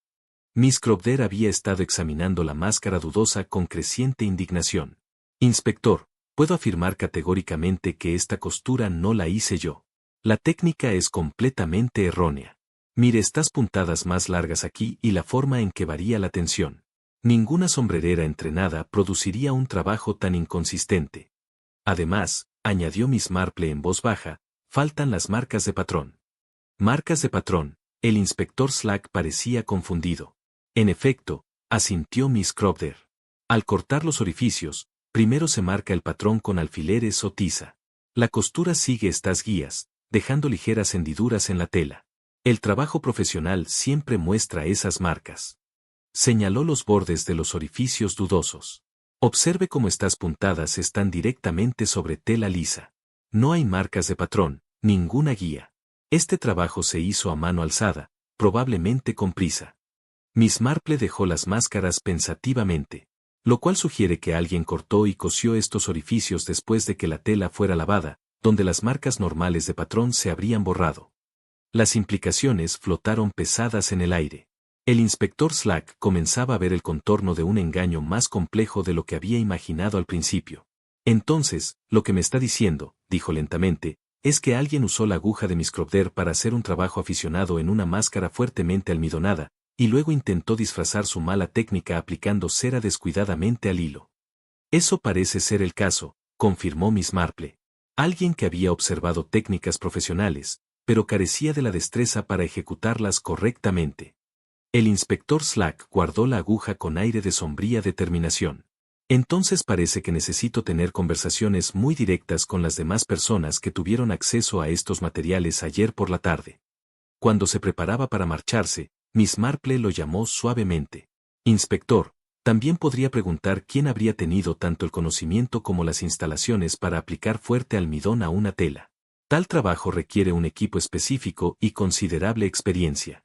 Miss Crowder había estado examinando la máscara dudosa con creciente indignación. Inspector, puedo afirmar categóricamente que esta costura no la hice yo. La técnica es completamente errónea. Mire estas puntadas más largas aquí y la forma en que varía la tensión. Ninguna sombrerera entrenada produciría un trabajo tan inconsistente. Además, añadió Miss Marple en voz baja, faltan las marcas de patrón. Marcas de patrón, el inspector Slack parecía confundido. En efecto, asintió Miss Crowder. Al cortar los orificios, primero se marca el patrón con alfileres o tiza. La costura sigue estas guías, dejando ligeras hendiduras en la tela. El trabajo profesional siempre muestra esas marcas. Señaló los bordes de los orificios dudosos. Observe cómo estas puntadas están directamente sobre tela lisa. No hay marcas de patrón, ninguna guía. Este trabajo se hizo a mano alzada, probablemente con prisa. Miss Marple dejó las máscaras pensativamente, lo cual sugiere que alguien cortó y cosió estos orificios después de que la tela fuera lavada, donde las marcas normales de patrón se habrían borrado. Las implicaciones flotaron pesadas en el aire. El inspector Slack comenzaba a ver el contorno de un engaño más complejo de lo que había imaginado al principio. Entonces, lo que me está diciendo, dijo lentamente, es que alguien usó la aguja de Miss Crowder para hacer un trabajo aficionado en una máscara fuertemente almidonada, y luego intentó disfrazar su mala técnica aplicando cera descuidadamente al hilo. Eso parece ser el caso, confirmó Miss Marple. Alguien que había observado técnicas profesionales, pero carecía de la destreza para ejecutarlas correctamente. El inspector Slack guardó la aguja con aire de sombría determinación. Entonces parece que necesito tener conversaciones muy directas con las demás personas que tuvieron acceso a estos materiales ayer por la tarde. Cuando se preparaba para marcharse, Miss Marple lo llamó suavemente. Inspector, también podría preguntar quién habría tenido tanto el conocimiento como las instalaciones para aplicar fuerte almidón a una tela. Tal trabajo requiere un equipo específico y considerable experiencia.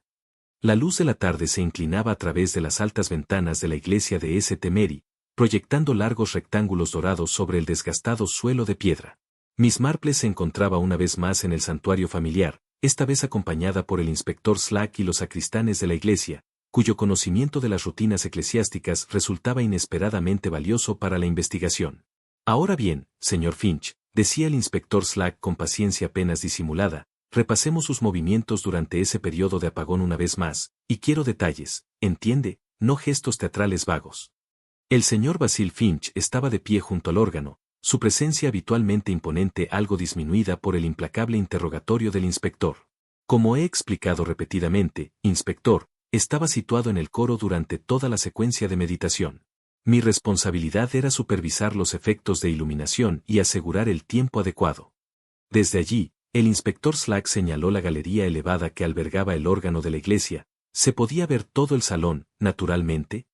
La luz de la tarde se inclinaba a través de las altas ventanas de la iglesia de St. Mary, proyectando largos rectángulos dorados sobre el desgastado suelo de piedra. Miss Marple se encontraba una vez más en el santuario familiar, esta vez acompañada por el inspector Slack y los sacristanes de la iglesia, cuyo conocimiento de las rutinas eclesiásticas resultaba inesperadamente valioso para la investigación. Ahora bien, señor Finch, decía el inspector Slack con paciencia apenas disimulada, repasemos sus movimientos durante ese periodo de apagón una vez más, y quiero detalles, entiende, no gestos teatrales vagos. El señor Basil Finch estaba de pie junto al órgano, su presencia habitualmente imponente algo disminuida por el implacable interrogatorio del inspector. Como he explicado repetidamente, inspector, estaba situado en el coro durante toda la secuencia de meditación. Mi responsabilidad era supervisar los efectos de iluminación y asegurar el tiempo adecuado. Desde allí, el inspector Slack señaló la galería elevada que albergaba el órgano de la iglesia. Se podía ver todo el salón, naturalmente.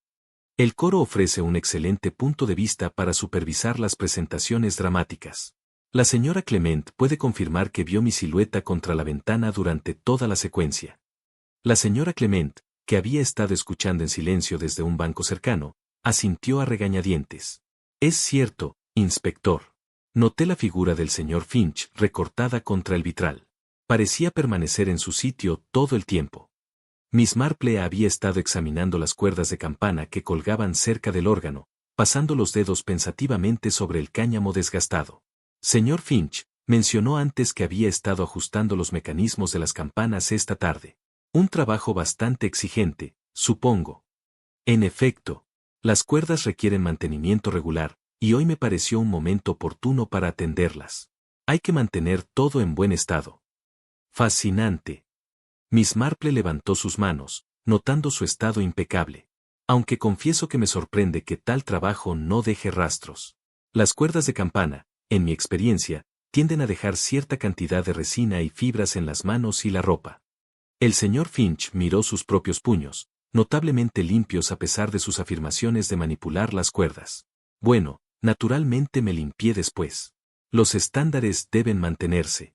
El coro ofrece un excelente punto de vista para supervisar las presentaciones dramáticas. La señora Clement puede confirmar que vio mi silueta contra la ventana durante toda la secuencia. La señora Clement, que había estado escuchando en silencio desde un banco cercano, asintió a regañadientes. Es cierto, inspector. Noté la figura del señor Finch recortada contra el vitral. Parecía permanecer en su sitio todo el tiempo. Miss Marple había estado examinando las cuerdas de campana que colgaban cerca del órgano, pasando los dedos pensativamente sobre el cáñamo desgastado. Señor Finch, mencionó antes que había estado ajustando los mecanismos de las campanas esta tarde. Un trabajo bastante exigente, supongo. En efecto, las cuerdas requieren mantenimiento regular, y hoy me pareció un momento oportuno para atenderlas. Hay que mantener todo en buen estado. Fascinante. Miss Marple levantó sus manos, notando su estado impecable. Aunque confieso que me sorprende que tal trabajo no deje rastros. Las cuerdas de campana, en mi experiencia, tienden a dejar cierta cantidad de resina y fibras en las manos y la ropa. El señor Finch miró sus propios puños, notablemente limpios a pesar de sus afirmaciones de manipular las cuerdas. Bueno, naturalmente me limpié después. Los estándares deben mantenerse.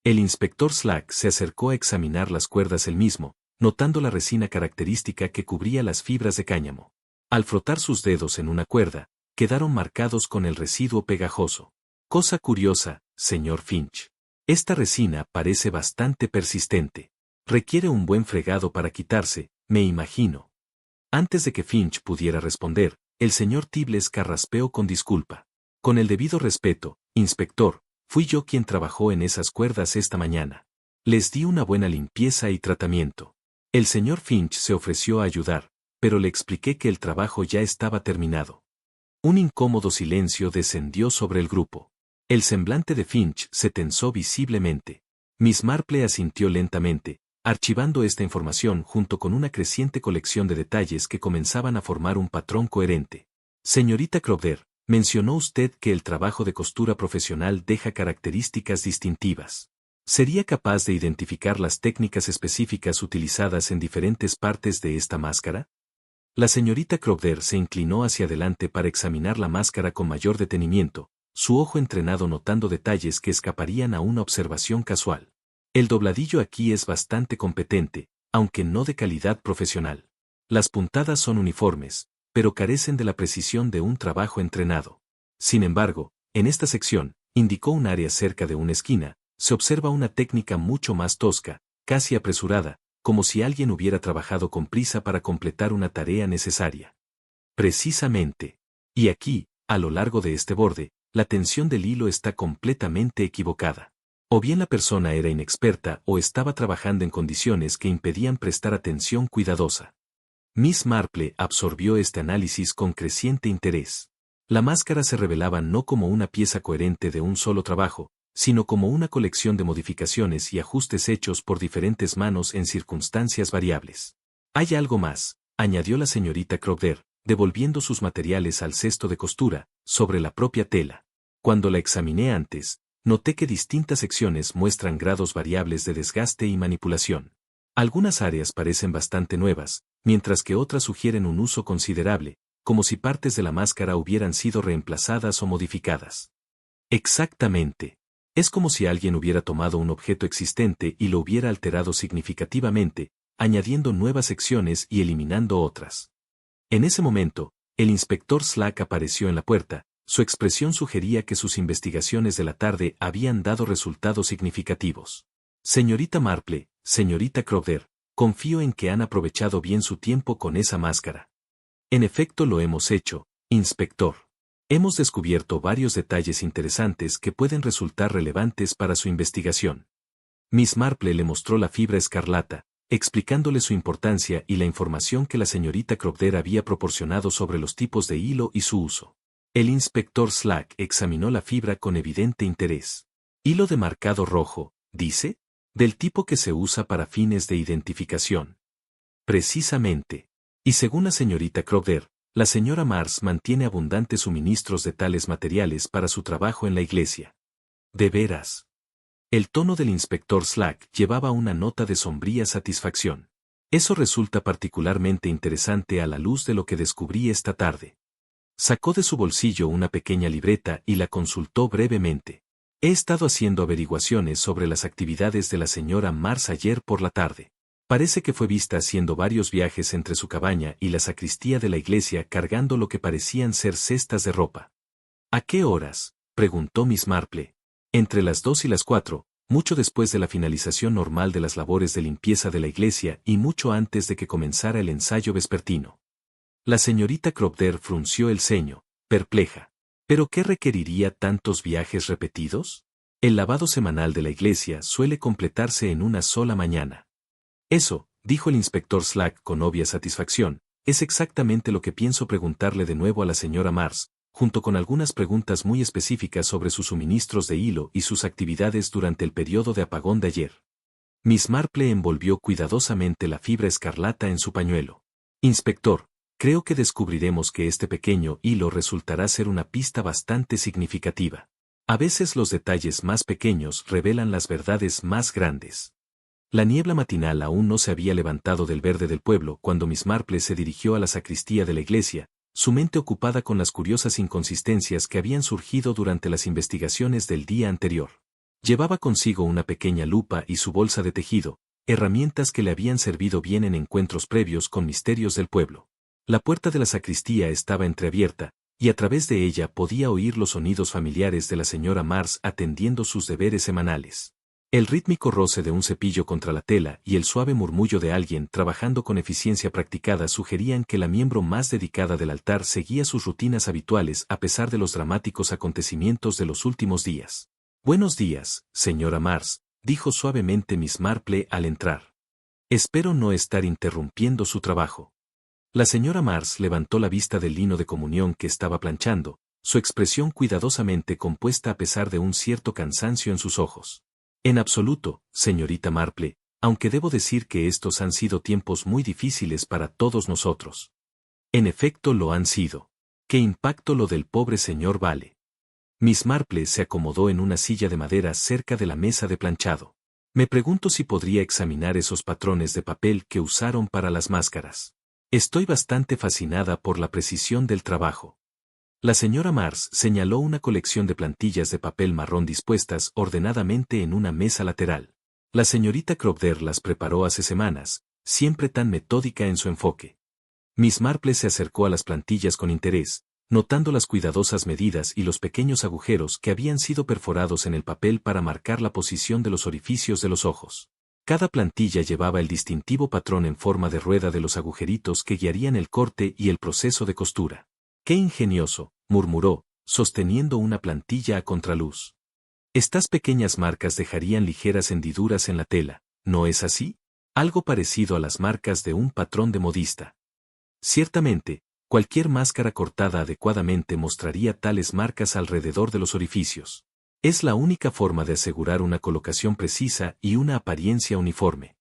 El inspector Slack se acercó a examinar las cuerdas él mismo, notando la resina característica que cubría las fibras de cáñamo. Al frotar sus dedos en una cuerda, quedaron marcados con el residuo pegajoso. Cosa curiosa, señor Finch. Esta resina parece bastante persistente. Requiere un buen fregado para quitarse, me imagino. Antes de que Finch pudiera responder, el señor Tibles carraspeó con disculpa. Con el debido respeto, inspector, fui yo quien trabajó en esas cuerdas esta mañana. Les di una buena limpieza y tratamiento. El señor Finch se ofreció a ayudar, pero le expliqué que el trabajo ya estaba terminado. Un incómodo silencio descendió sobre el grupo. El semblante de Finch se tensó visiblemente. Miss Marple asintió lentamente, archivando esta información junto con una creciente colección de detalles que comenzaban a formar un patrón coherente. Señorita Crowder, mencionó usted que el trabajo de costura profesional deja características distintivas. ¿Sería capaz de identificar las técnicas específicas utilizadas en diferentes partes de esta máscara? La señorita Crowder se inclinó hacia adelante para examinar la máscara con mayor detenimiento, su ojo entrenado notando detalles que escaparían a una observación casual. El dobladillo aquí es bastante competente, aunque no de calidad profesional. Las puntadas son uniformes, pero carecen de la precisión de un trabajo entrenado. Sin embargo, en esta sección, indicó un área cerca de una esquina, se observa una técnica mucho más tosca, casi apresurada, como si alguien hubiera trabajado con prisa para completar una tarea necesaria. Precisamente. Y aquí, a lo largo de este borde, la tensión del hilo está completamente equivocada. O bien la persona era inexperta o estaba trabajando en condiciones que impedían prestar atención cuidadosa. Miss Marple absorbió este análisis con creciente interés. La máscara se revelaba no como una pieza coherente de un solo trabajo, sino como una colección de modificaciones y ajustes hechos por diferentes manos en circunstancias variables. Hay algo más, añadió la señorita Crowder, devolviendo sus materiales al cesto de costura, sobre la propia tela. Cuando la examiné antes, noté que distintas secciones muestran grados variables de desgaste y manipulación. Algunas áreas parecen bastante nuevas, mientras que otras sugieren un uso considerable, como si partes de la máscara hubieran sido reemplazadas o modificadas. Exactamente. Es como si alguien hubiera tomado un objeto existente y lo hubiera alterado significativamente, añadiendo nuevas secciones y eliminando otras. En ese momento, el inspector Slack apareció en la puerta. Su expresión sugería que sus investigaciones de la tarde habían dado resultados significativos. Señorita Marple, señorita Crowder, confío en que han aprovechado bien su tiempo con esa máscara. En efecto lo hemos hecho, inspector. Hemos descubierto varios detalles interesantes que pueden resultar relevantes para su investigación. Miss Marple le mostró la fibra escarlata, explicándole su importancia y la información que la señorita Crowder había proporcionado sobre los tipos de hilo y su uso. El inspector Slack examinó la fibra con evidente interés. Hilo de marcado rojo, dice, del tipo que se usa para fines de identificación. Precisamente. Y según la señorita Crowder, la señora Mars mantiene abundantes suministros de tales materiales para su trabajo en la iglesia. ¿De veras? El tono del inspector Slack llevaba una nota de sombría satisfacción. Eso resulta particularmente interesante a la luz de lo que descubrí esta tarde. Sacó de su bolsillo una pequeña libreta y la consultó brevemente. He estado haciendo averiguaciones sobre las actividades de la señora Mars ayer por la tarde. Parece que fue vista haciendo varios viajes entre su cabaña y la sacristía de la iglesia cargando lo que parecían ser cestas de ropa. ¿A qué horas?, preguntó Miss Marple. Entre las 2 y las 4, mucho después de la finalización normal de las labores de limpieza de la iglesia y mucho antes de que comenzara el ensayo vespertino. La señorita Crowder frunció el ceño, perpleja. ¿Pero qué requeriría tantos viajes repetidos? El lavado semanal de la iglesia suele completarse en una sola mañana. Eso, dijo el inspector Slack con obvia satisfacción, es exactamente lo que pienso preguntarle de nuevo a la señora Mars, junto con algunas preguntas muy específicas sobre sus suministros de hilo y sus actividades durante el periodo de apagón de ayer. Miss Marple envolvió cuidadosamente la fibra escarlata en su pañuelo. Inspector, creo que descubriremos que este pequeño hilo resultará ser una pista bastante significativa. A veces los detalles más pequeños revelan las verdades más grandes. La niebla matinal aún no se había levantado del verde del pueblo cuando Miss Marple se dirigió a la sacristía de la iglesia, su mente ocupada con las curiosas inconsistencias que habían surgido durante las investigaciones del día anterior. Llevaba consigo una pequeña lupa y su bolsa de tejido, herramientas que le habían servido bien en encuentros previos con misterios del pueblo. La puerta de la sacristía estaba entreabierta, y a través de ella podía oír los sonidos familiares de la señora Mars atendiendo sus deberes semanales. El rítmico roce de un cepillo contra la tela y el suave murmullo de alguien trabajando con eficiencia practicada sugerían que la miembro más dedicada del altar seguía sus rutinas habituales a pesar de los dramáticos acontecimientos de los últimos días. «Buenos días, señora Mars», dijo suavemente Miss Marple al entrar. «Espero no estar interrumpiendo su trabajo». La señora Mars levantó la vista del lino de comunión que estaba planchando, su expresión cuidadosamente compuesta a pesar de un cierto cansancio en sus ojos. «En absoluto, señorita Marple, aunque debo decir que estos han sido tiempos muy difíciles para todos nosotros». «En efecto lo han sido. ¿Qué impacto lo del pobre señor Vale?» Miss Marple se acomodó en una silla de madera cerca de la mesa de planchado. «Me pregunto si podría examinar esos patrones de papel que usaron para las máscaras. Estoy bastante fascinada por la precisión del trabajo». La señora Mars señaló una colección de plantillas de papel marrón dispuestas ordenadamente en una mesa lateral. La señorita Crowther las preparó hace semanas, siempre tan metódica en su enfoque. Miss Marple se acercó a las plantillas con interés, notando las cuidadosas medidas y los pequeños agujeros que habían sido perforados en el papel para marcar la posición de los orificios de los ojos. Cada plantilla llevaba el distintivo patrón en forma de rueda de los agujeritos que guiarían el corte y el proceso de costura. «¡Qué ingenioso!», murmuró, sosteniendo una plantilla a contraluz. «Estas pequeñas marcas dejarían ligeras hendiduras en la tela, ¿no es así? Algo parecido a las marcas de un patrón de modista». Ciertamente, cualquier máscara cortada adecuadamente mostraría tales marcas alrededor de los orificios. Es la única forma de asegurar una colocación precisa y una apariencia uniforme.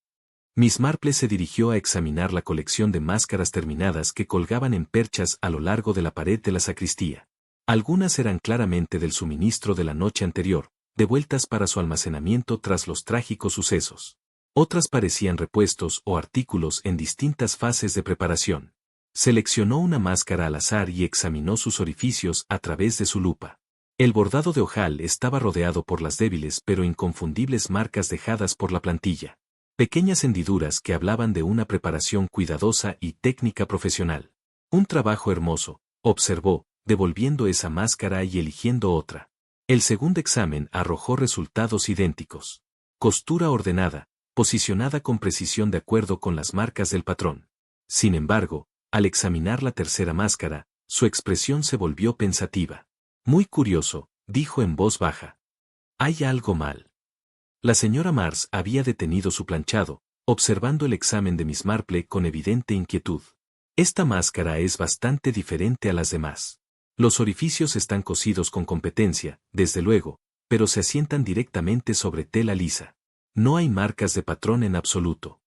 Miss Marple se dirigió a examinar la colección de máscaras terminadas que colgaban en perchas a lo largo de la pared de la sacristía. Algunas eran claramente del suministro de la noche anterior, devueltas para su almacenamiento tras los trágicos sucesos. Otras parecían repuestos o artículos en distintas fases de preparación. Seleccionó una máscara al azar y examinó sus orificios a través de su lupa. El bordado de ojal estaba rodeado por las débiles pero inconfundibles marcas dejadas por la plantilla. Pequeñas hendiduras que hablaban de una preparación cuidadosa y técnica profesional. «Un trabajo hermoso», observó, devolviendo esa máscara y eligiendo otra. El segundo examen arrojó resultados idénticos. Costura ordenada, posicionada con precisión de acuerdo con las marcas del patrón. Sin embargo, al examinar la tercera máscara, su expresión se volvió pensativa. «Muy curioso», dijo en voz baja. «Hay algo mal». La señora Mars había detenido su planchado, observando el examen de Miss Marple con evidente inquietud. «Esta máscara es bastante diferente a las demás. Los orificios están cosidos con competencia, desde luego, pero se asientan directamente sobre tela lisa. No hay marcas de patrón en absoluto».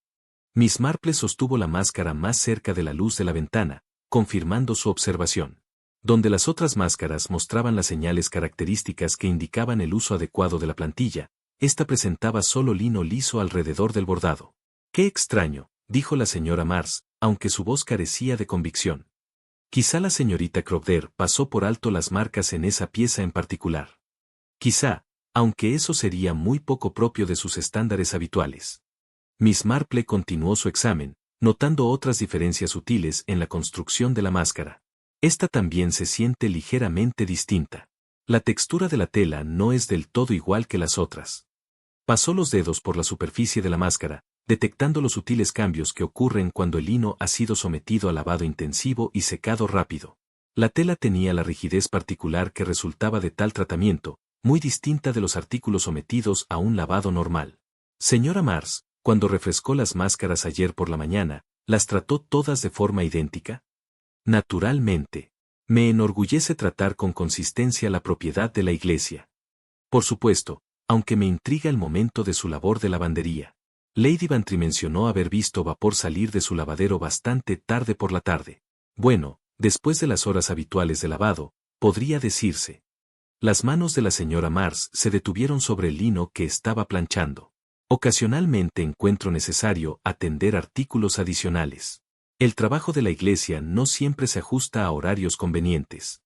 Miss Marple sostuvo la máscara más cerca de la luz de la ventana, confirmando su observación. Donde las otras máscaras mostraban las señales características que indicaban el uso adecuado de la plantilla, esta presentaba solo lino liso alrededor del bordado. «Qué extraño», dijo la señora Mars, aunque su voz carecía de convicción. «Quizá la señorita Crowther pasó por alto las marcas en esa pieza en particular. Quizá, aunque eso sería muy poco propio de sus estándares habituales». Miss Marple continuó su examen, notando otras diferencias sutiles en la construcción de la máscara. «Esta también se siente ligeramente distinta. La textura de la tela no es del todo igual que las otras». Pasó los dedos por la superficie de la máscara, detectando los sutiles cambios que ocurren cuando el lino ha sido sometido a lavado intensivo y secado rápido. La tela tenía la rigidez particular que resultaba de tal tratamiento, muy distinta de los artículos sometidos a un lavado normal. «Señora Mars, cuando refrescó las máscaras ayer por la mañana, ¿las trató todas de forma idéntica?» «Naturalmente. Me enorgullece tratar con consistencia la propiedad de la iglesia. Por supuesto, aunque me intriga el momento de su labor de lavandería. Lady Bantry mencionó haber visto vapor salir de su lavadero bastante tarde por la tarde. Bueno, después de las horas habituales de lavado, podría decirse». Las manos de la señora Mars se detuvieron sobre el lino que estaba planchando. «Ocasionalmente encuentro necesario atender artículos adicionales. El trabajo de la iglesia no siempre se ajusta a horarios convenientes».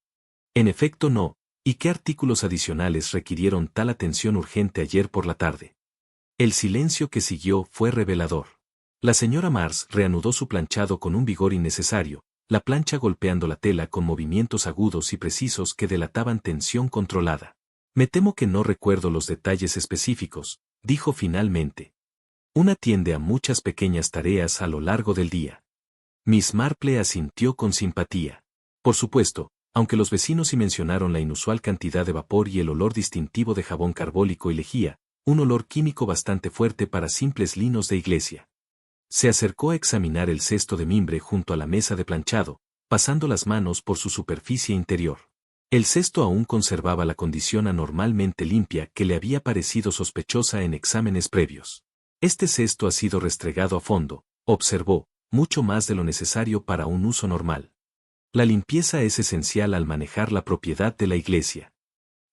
«En efecto no», ¿Y qué artículos adicionales requirieron tal atención urgente ayer por la tarde? El silencio que siguió fue revelador. La señora Mars reanudó su planchado con un vigor innecesario, la plancha golpeando la tela con movimientos agudos y precisos que delataban tensión controlada. Me temo que no recuerdo los detalles específicos, dijo finalmente. Una atiende a muchas pequeñas tareas a lo largo del día. Miss Marple asintió con simpatía. Por supuesto, aunque los vecinos sí mencionaron la inusual cantidad de vapor y el olor distintivo de jabón carbólico y lejía, un olor químico bastante fuerte para simples linos de iglesia. Se acercó a examinar el cesto de mimbre junto a la mesa de planchado, pasando las manos por su superficie interior. El cesto aún conservaba la condición anormalmente limpia que le había parecido sospechosa en exámenes previos. Este cesto ha sido restregado a fondo, observó, mucho más de lo necesario para un uso normal. La limpieza es esencial al manejar la propiedad de la iglesia.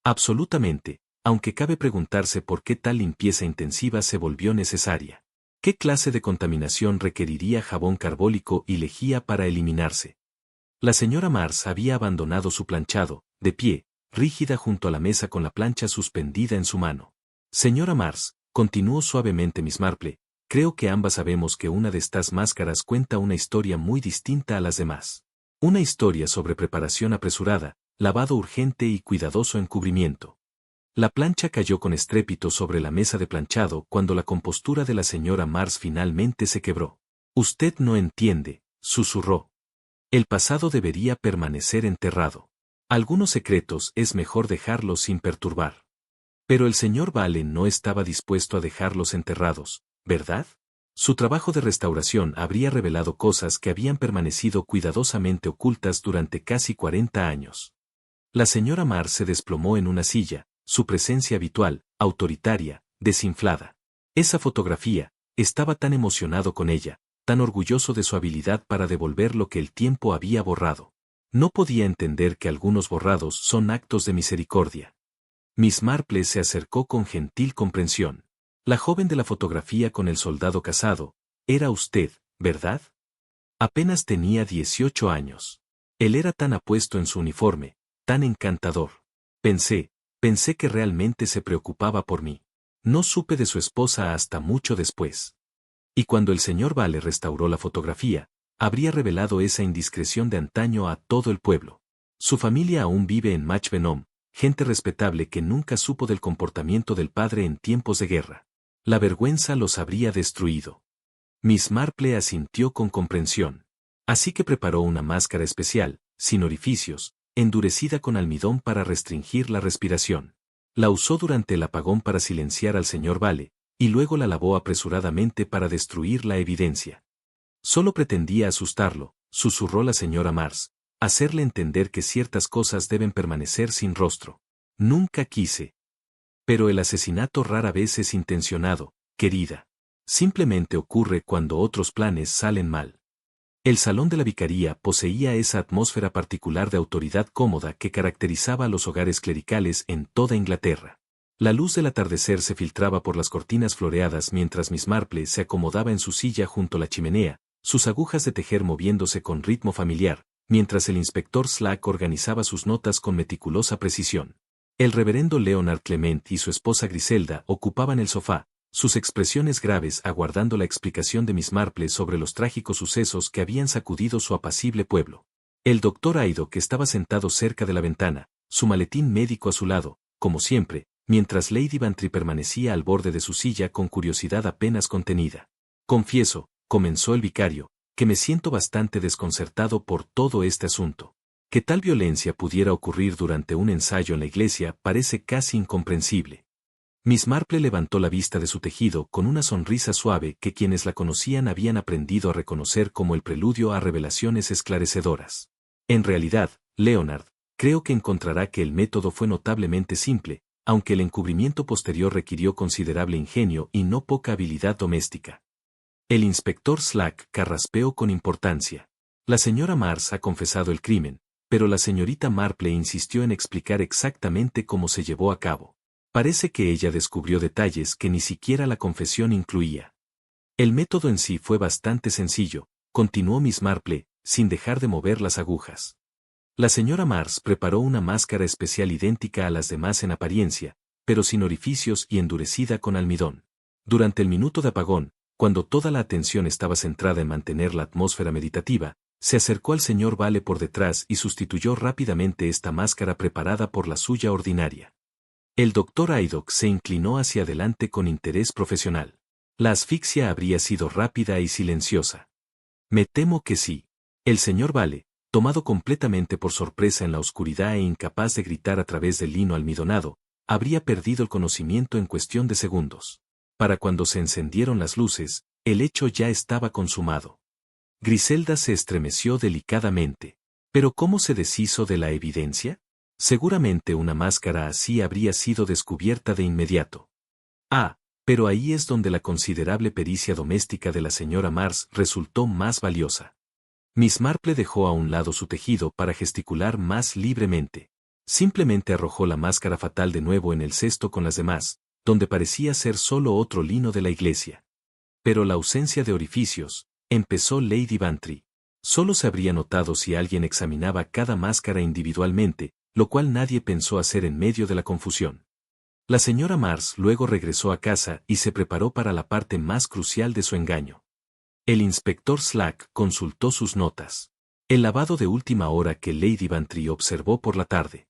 Absolutamente, aunque cabe preguntarse por qué tal limpieza intensiva se volvió necesaria. ¿Qué clase de contaminación requeriría jabón carbólico y lejía para eliminarse? La señora Mars había abandonado su planchado, de pie, rígida junto a la mesa con la plancha suspendida en su mano. Señora Mars, continuó suavemente Miss Marple, creo que ambas sabemos que una de estas máscaras cuenta una historia muy distinta a las demás. Una historia sobre preparación apresurada, lavado urgente y cuidadoso encubrimiento. La plancha cayó con estrépito sobre la mesa de planchado cuando la compostura de la señora Mars finalmente se quebró. Usted no entiende, susurró. El pasado debería permanecer enterrado. Algunos secretos es mejor dejarlos sin perturbar. Pero el señor Vale no estaba dispuesto a dejarlos enterrados, ¿verdad? Su trabajo de restauración habría revelado cosas que habían permanecido cuidadosamente ocultas durante casi 40 años. La señora Mars se desplomó en una silla, su presencia habitual, autoritaria, desinflada. Esa fotografía, estaba tan emocionado con ella, tan orgulloso de su habilidad para devolver lo que el tiempo había borrado. No podía entender que algunos borrados son actos de misericordia. Miss Marple se acercó con gentil comprensión. La joven de la fotografía con el soldado casado, era usted, ¿verdad? Apenas tenía 18 años. Él era tan apuesto en su uniforme, tan encantador. Pensé que realmente se preocupaba por mí. No supe de su esposa hasta mucho después. Y cuando el señor Vale restauró la fotografía, habría revelado esa indiscreción de antaño a todo el pueblo. Su familia aún vive en Mach Venom, gente respetable que nunca supo del comportamiento del padre en tiempos de guerra. La vergüenza los habría destruido. Miss Marple asintió con comprensión. Así que preparó una máscara especial, sin orificios, endurecida con almidón para restringir la respiración. La usó durante el apagón para silenciar al señor Vale, y luego la lavó apresuradamente para destruir la evidencia. Solo pretendía asustarlo, susurró la señora Mars, hacerle entender que ciertas cosas deben permanecer sin rostro. Nunca quise. Pero el asesinato rara vez es intencionado, querida. Simplemente ocurre cuando otros planes salen mal. El salón de la vicaría poseía esa atmósfera particular de autoridad cómoda que caracterizaba a los hogares clericales en toda Inglaterra. La luz del atardecer se filtraba por las cortinas floreadas mientras Miss Marple se acomodaba en su silla junto a la chimenea, sus agujas de tejer moviéndose con ritmo familiar, mientras el inspector Slack organizaba sus notas con meticulosa precisión. El reverendo Leonard Clement y su esposa Griselda ocupaban el sofá, sus expresiones graves aguardando la explicación de Miss Marple sobre los trágicos sucesos que habían sacudido su apacible pueblo. El doctor Aido que estaba sentado cerca de la ventana, su maletín médico a su lado, como siempre, mientras Lady Bantry permanecía al borde de su silla con curiosidad apenas contenida. Confieso, comenzó el vicario, que me siento bastante desconcertado por todo este asunto. Que tal violencia pudiera ocurrir durante un ensayo en la iglesia parece casi incomprensible. Miss Marple levantó la vista de su tejido con una sonrisa suave que quienes la conocían habían aprendido a reconocer como el preludio a revelaciones esclarecedoras. En realidad, Leonard, creo que encontrará que el método fue notablemente simple, aunque el encubrimiento posterior requirió considerable ingenio y no poca habilidad doméstica. El inspector Slack carraspeó con importancia. La señora Mars ha confesado el crimen, pero la señorita Marple insistió en explicar exactamente cómo se llevó a cabo. Parece que ella descubrió detalles que ni siquiera la confesión incluía. El método en sí fue bastante sencillo, continuó Miss Marple, sin dejar de mover las agujas. La señora Mars preparó una máscara especial idéntica a las demás en apariencia, pero sin orificios y endurecida con almidón. Durante el minuto de apagón, cuando toda la atención estaba centrada en mantener la atmósfera meditativa, se acercó al señor Vale por detrás y sustituyó rápidamente esta máscara preparada por la suya ordinaria. El doctor Haydock se inclinó hacia adelante con interés profesional. La asfixia habría sido rápida y silenciosa. Me temo que sí. El señor Vale, tomado completamente por sorpresa en la oscuridad e incapaz de gritar a través del lino almidonado, habría perdido el conocimiento en cuestión de segundos. Para cuando se encendieron las luces, el hecho ya estaba consumado. Griselda se estremeció delicadamente. ¿Pero cómo se deshizo de la evidencia? Seguramente una máscara así habría sido descubierta de inmediato. Ah, pero ahí es donde la considerable pericia doméstica de la señora Mars resultó más valiosa. Miss Marple dejó a un lado su tejido para gesticular más libremente. Simplemente arrojó la máscara fatal de nuevo en el cesto con las demás, donde parecía ser solo otro lino de la iglesia. Pero la ausencia de orificios, empezó Lady Bantry. Solo se habría notado si alguien examinaba cada máscara individualmente, lo cual nadie pensó hacer en medio de la confusión. La señora Mars luego regresó a casa y se preparó para la parte más crucial de su engaño. El inspector Slack consultó sus notas. El lavado de última hora que Lady Bantry observó por la tarde.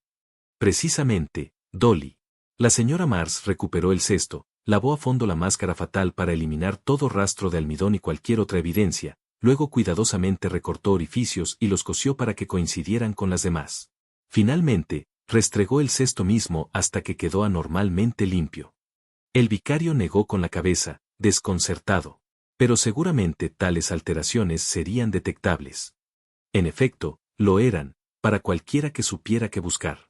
Precisamente, Dolly. La señora Mars recuperó el cesto, lavó a fondo la máscara fatal para eliminar todo rastro de almidón y cualquier otra evidencia, luego cuidadosamente recortó orificios y los cosió para que coincidieran con las demás. Finalmente, restregó el cesto mismo hasta que quedó anormalmente limpio. El vicario negó con la cabeza, desconcertado. Pero seguramente tales alteraciones serían detectables. En efecto, lo eran, para cualquiera que supiera qué buscar.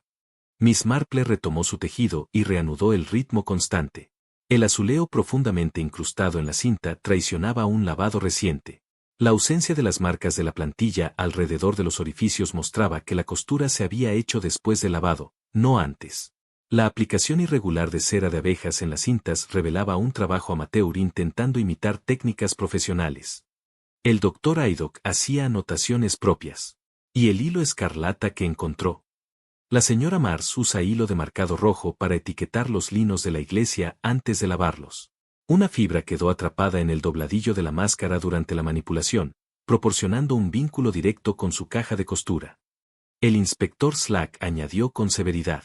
Miss Marple retomó su tejido y reanudó el ritmo constante. El azuleo profundamente incrustado en la cinta traicionaba un lavado reciente. La ausencia de las marcas de la plantilla alrededor de los orificios mostraba que la costura se había hecho después del lavado, no antes. La aplicación irregular de cera de abejas en las cintas revelaba un trabajo amateur intentando imitar técnicas profesionales. El doctor Haydock hacía anotaciones propias. ¿Y el hilo escarlata que encontró? La señora Mars usa hilo de marcado rojo para etiquetar los linos de la iglesia antes de lavarlos. Una fibra quedó atrapada en el dobladillo de la máscara durante la manipulación, proporcionando un vínculo directo con su caja de costura. El inspector Slack añadió con severidad.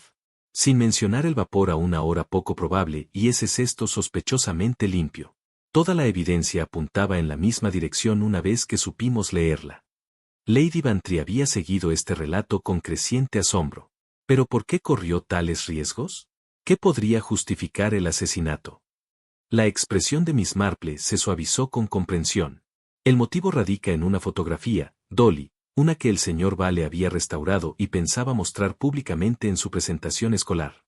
Sin mencionar el vapor a una hora poco probable y ese cesto sospechosamente limpio. Toda la evidencia apuntaba en la misma dirección una vez que supimos leerla. Lady Bantry había seguido este relato con creciente asombro. ¿Pero por qué corrió tales riesgos? ¿Qué podría justificar el asesinato? La expresión de Miss Marple se suavizó con comprensión. El motivo radica en una fotografía, Dolly, una que el señor Vale había restaurado y pensaba mostrar públicamente en su presentación escolar.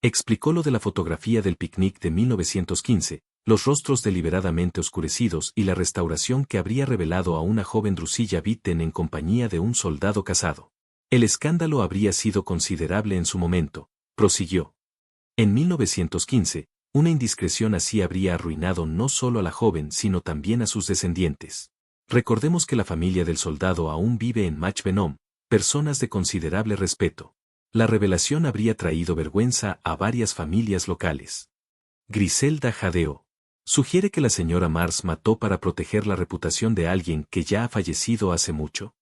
Explicó lo de la fotografía del picnic de 1915, los rostros deliberadamente oscurecidos y la restauración que habría revelado a una joven Drusilla Bitten en compañía de un soldado casado. El escándalo habría sido considerable en su momento, prosiguió. En 1915, una indiscreción así habría arruinado no solo a la joven sino también a sus descendientes. Recordemos que la familia del soldado aún vive en Mach Venom, personas de considerable respeto. La revelación habría traído vergüenza a varias familias locales. Griselda jadeó. ¿Sugiere que la señora Mars mató para proteger la reputación de alguien que ya ha fallecido hace mucho?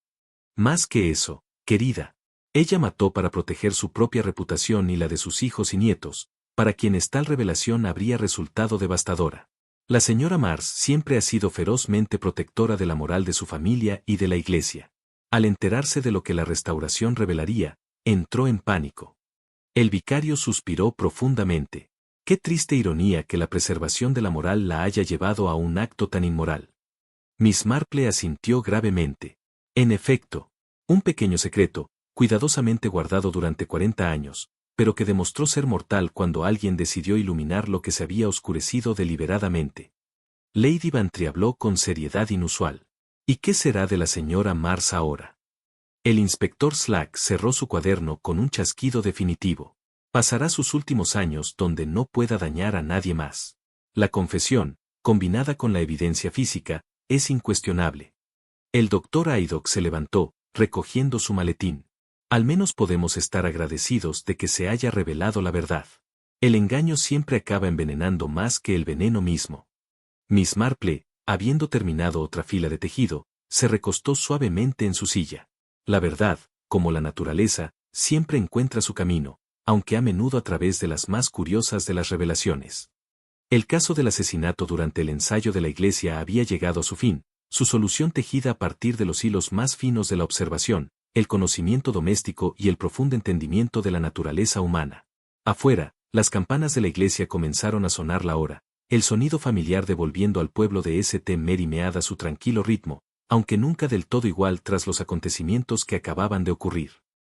Más que eso, querida. Ella mató para proteger su propia reputación y la de sus hijos y nietos, para quienes tal revelación habría resultado devastadora. La señora Mars siempre ha sido ferozmente protectora de la moral de su familia y de la iglesia. Al enterarse de lo que la restauración revelaría, entró en pánico. El vicario suspiró profundamente. Qué triste ironía que la preservación de la moral la haya llevado a un acto tan inmoral. Miss Marple asintió gravemente. En efecto, un pequeño secreto, cuidadosamente guardado durante 40 años, pero que demostró ser mortal cuando alguien decidió iluminar lo que se había oscurecido deliberadamente. Lady Bantry habló con seriedad inusual. ¿Y qué será de la señora Mars ahora? El inspector Slack cerró su cuaderno con un chasquido definitivo. Pasará sus últimos años donde no pueda dañar a nadie más. La confesión, combinada con la evidencia física, es incuestionable. El doctor Haydock se levantó, recogiendo su maletín. Al menos podemos estar agradecidos de que se haya revelado la verdad. El engaño siempre acaba envenenando más que el veneno mismo. Miss Marple, habiendo terminado otra fila de tejido, se recostó suavemente en su silla. La verdad, como la naturaleza, siempre encuentra su camino, aunque a menudo a través de las más curiosas de las revelaciones. El caso del asesinato durante el ensayo de la iglesia había llegado a su fin, su solución tejida a partir de los hilos más finos de la observación, el conocimiento doméstico y el profundo entendimiento de la naturaleza humana. Afuera, las campanas de la iglesia comenzaron a sonar la hora, el sonido familiar devolviendo al pueblo de St. Mary Mead a su tranquilo ritmo, aunque nunca del todo igual tras los acontecimientos que acababan de ocurrir.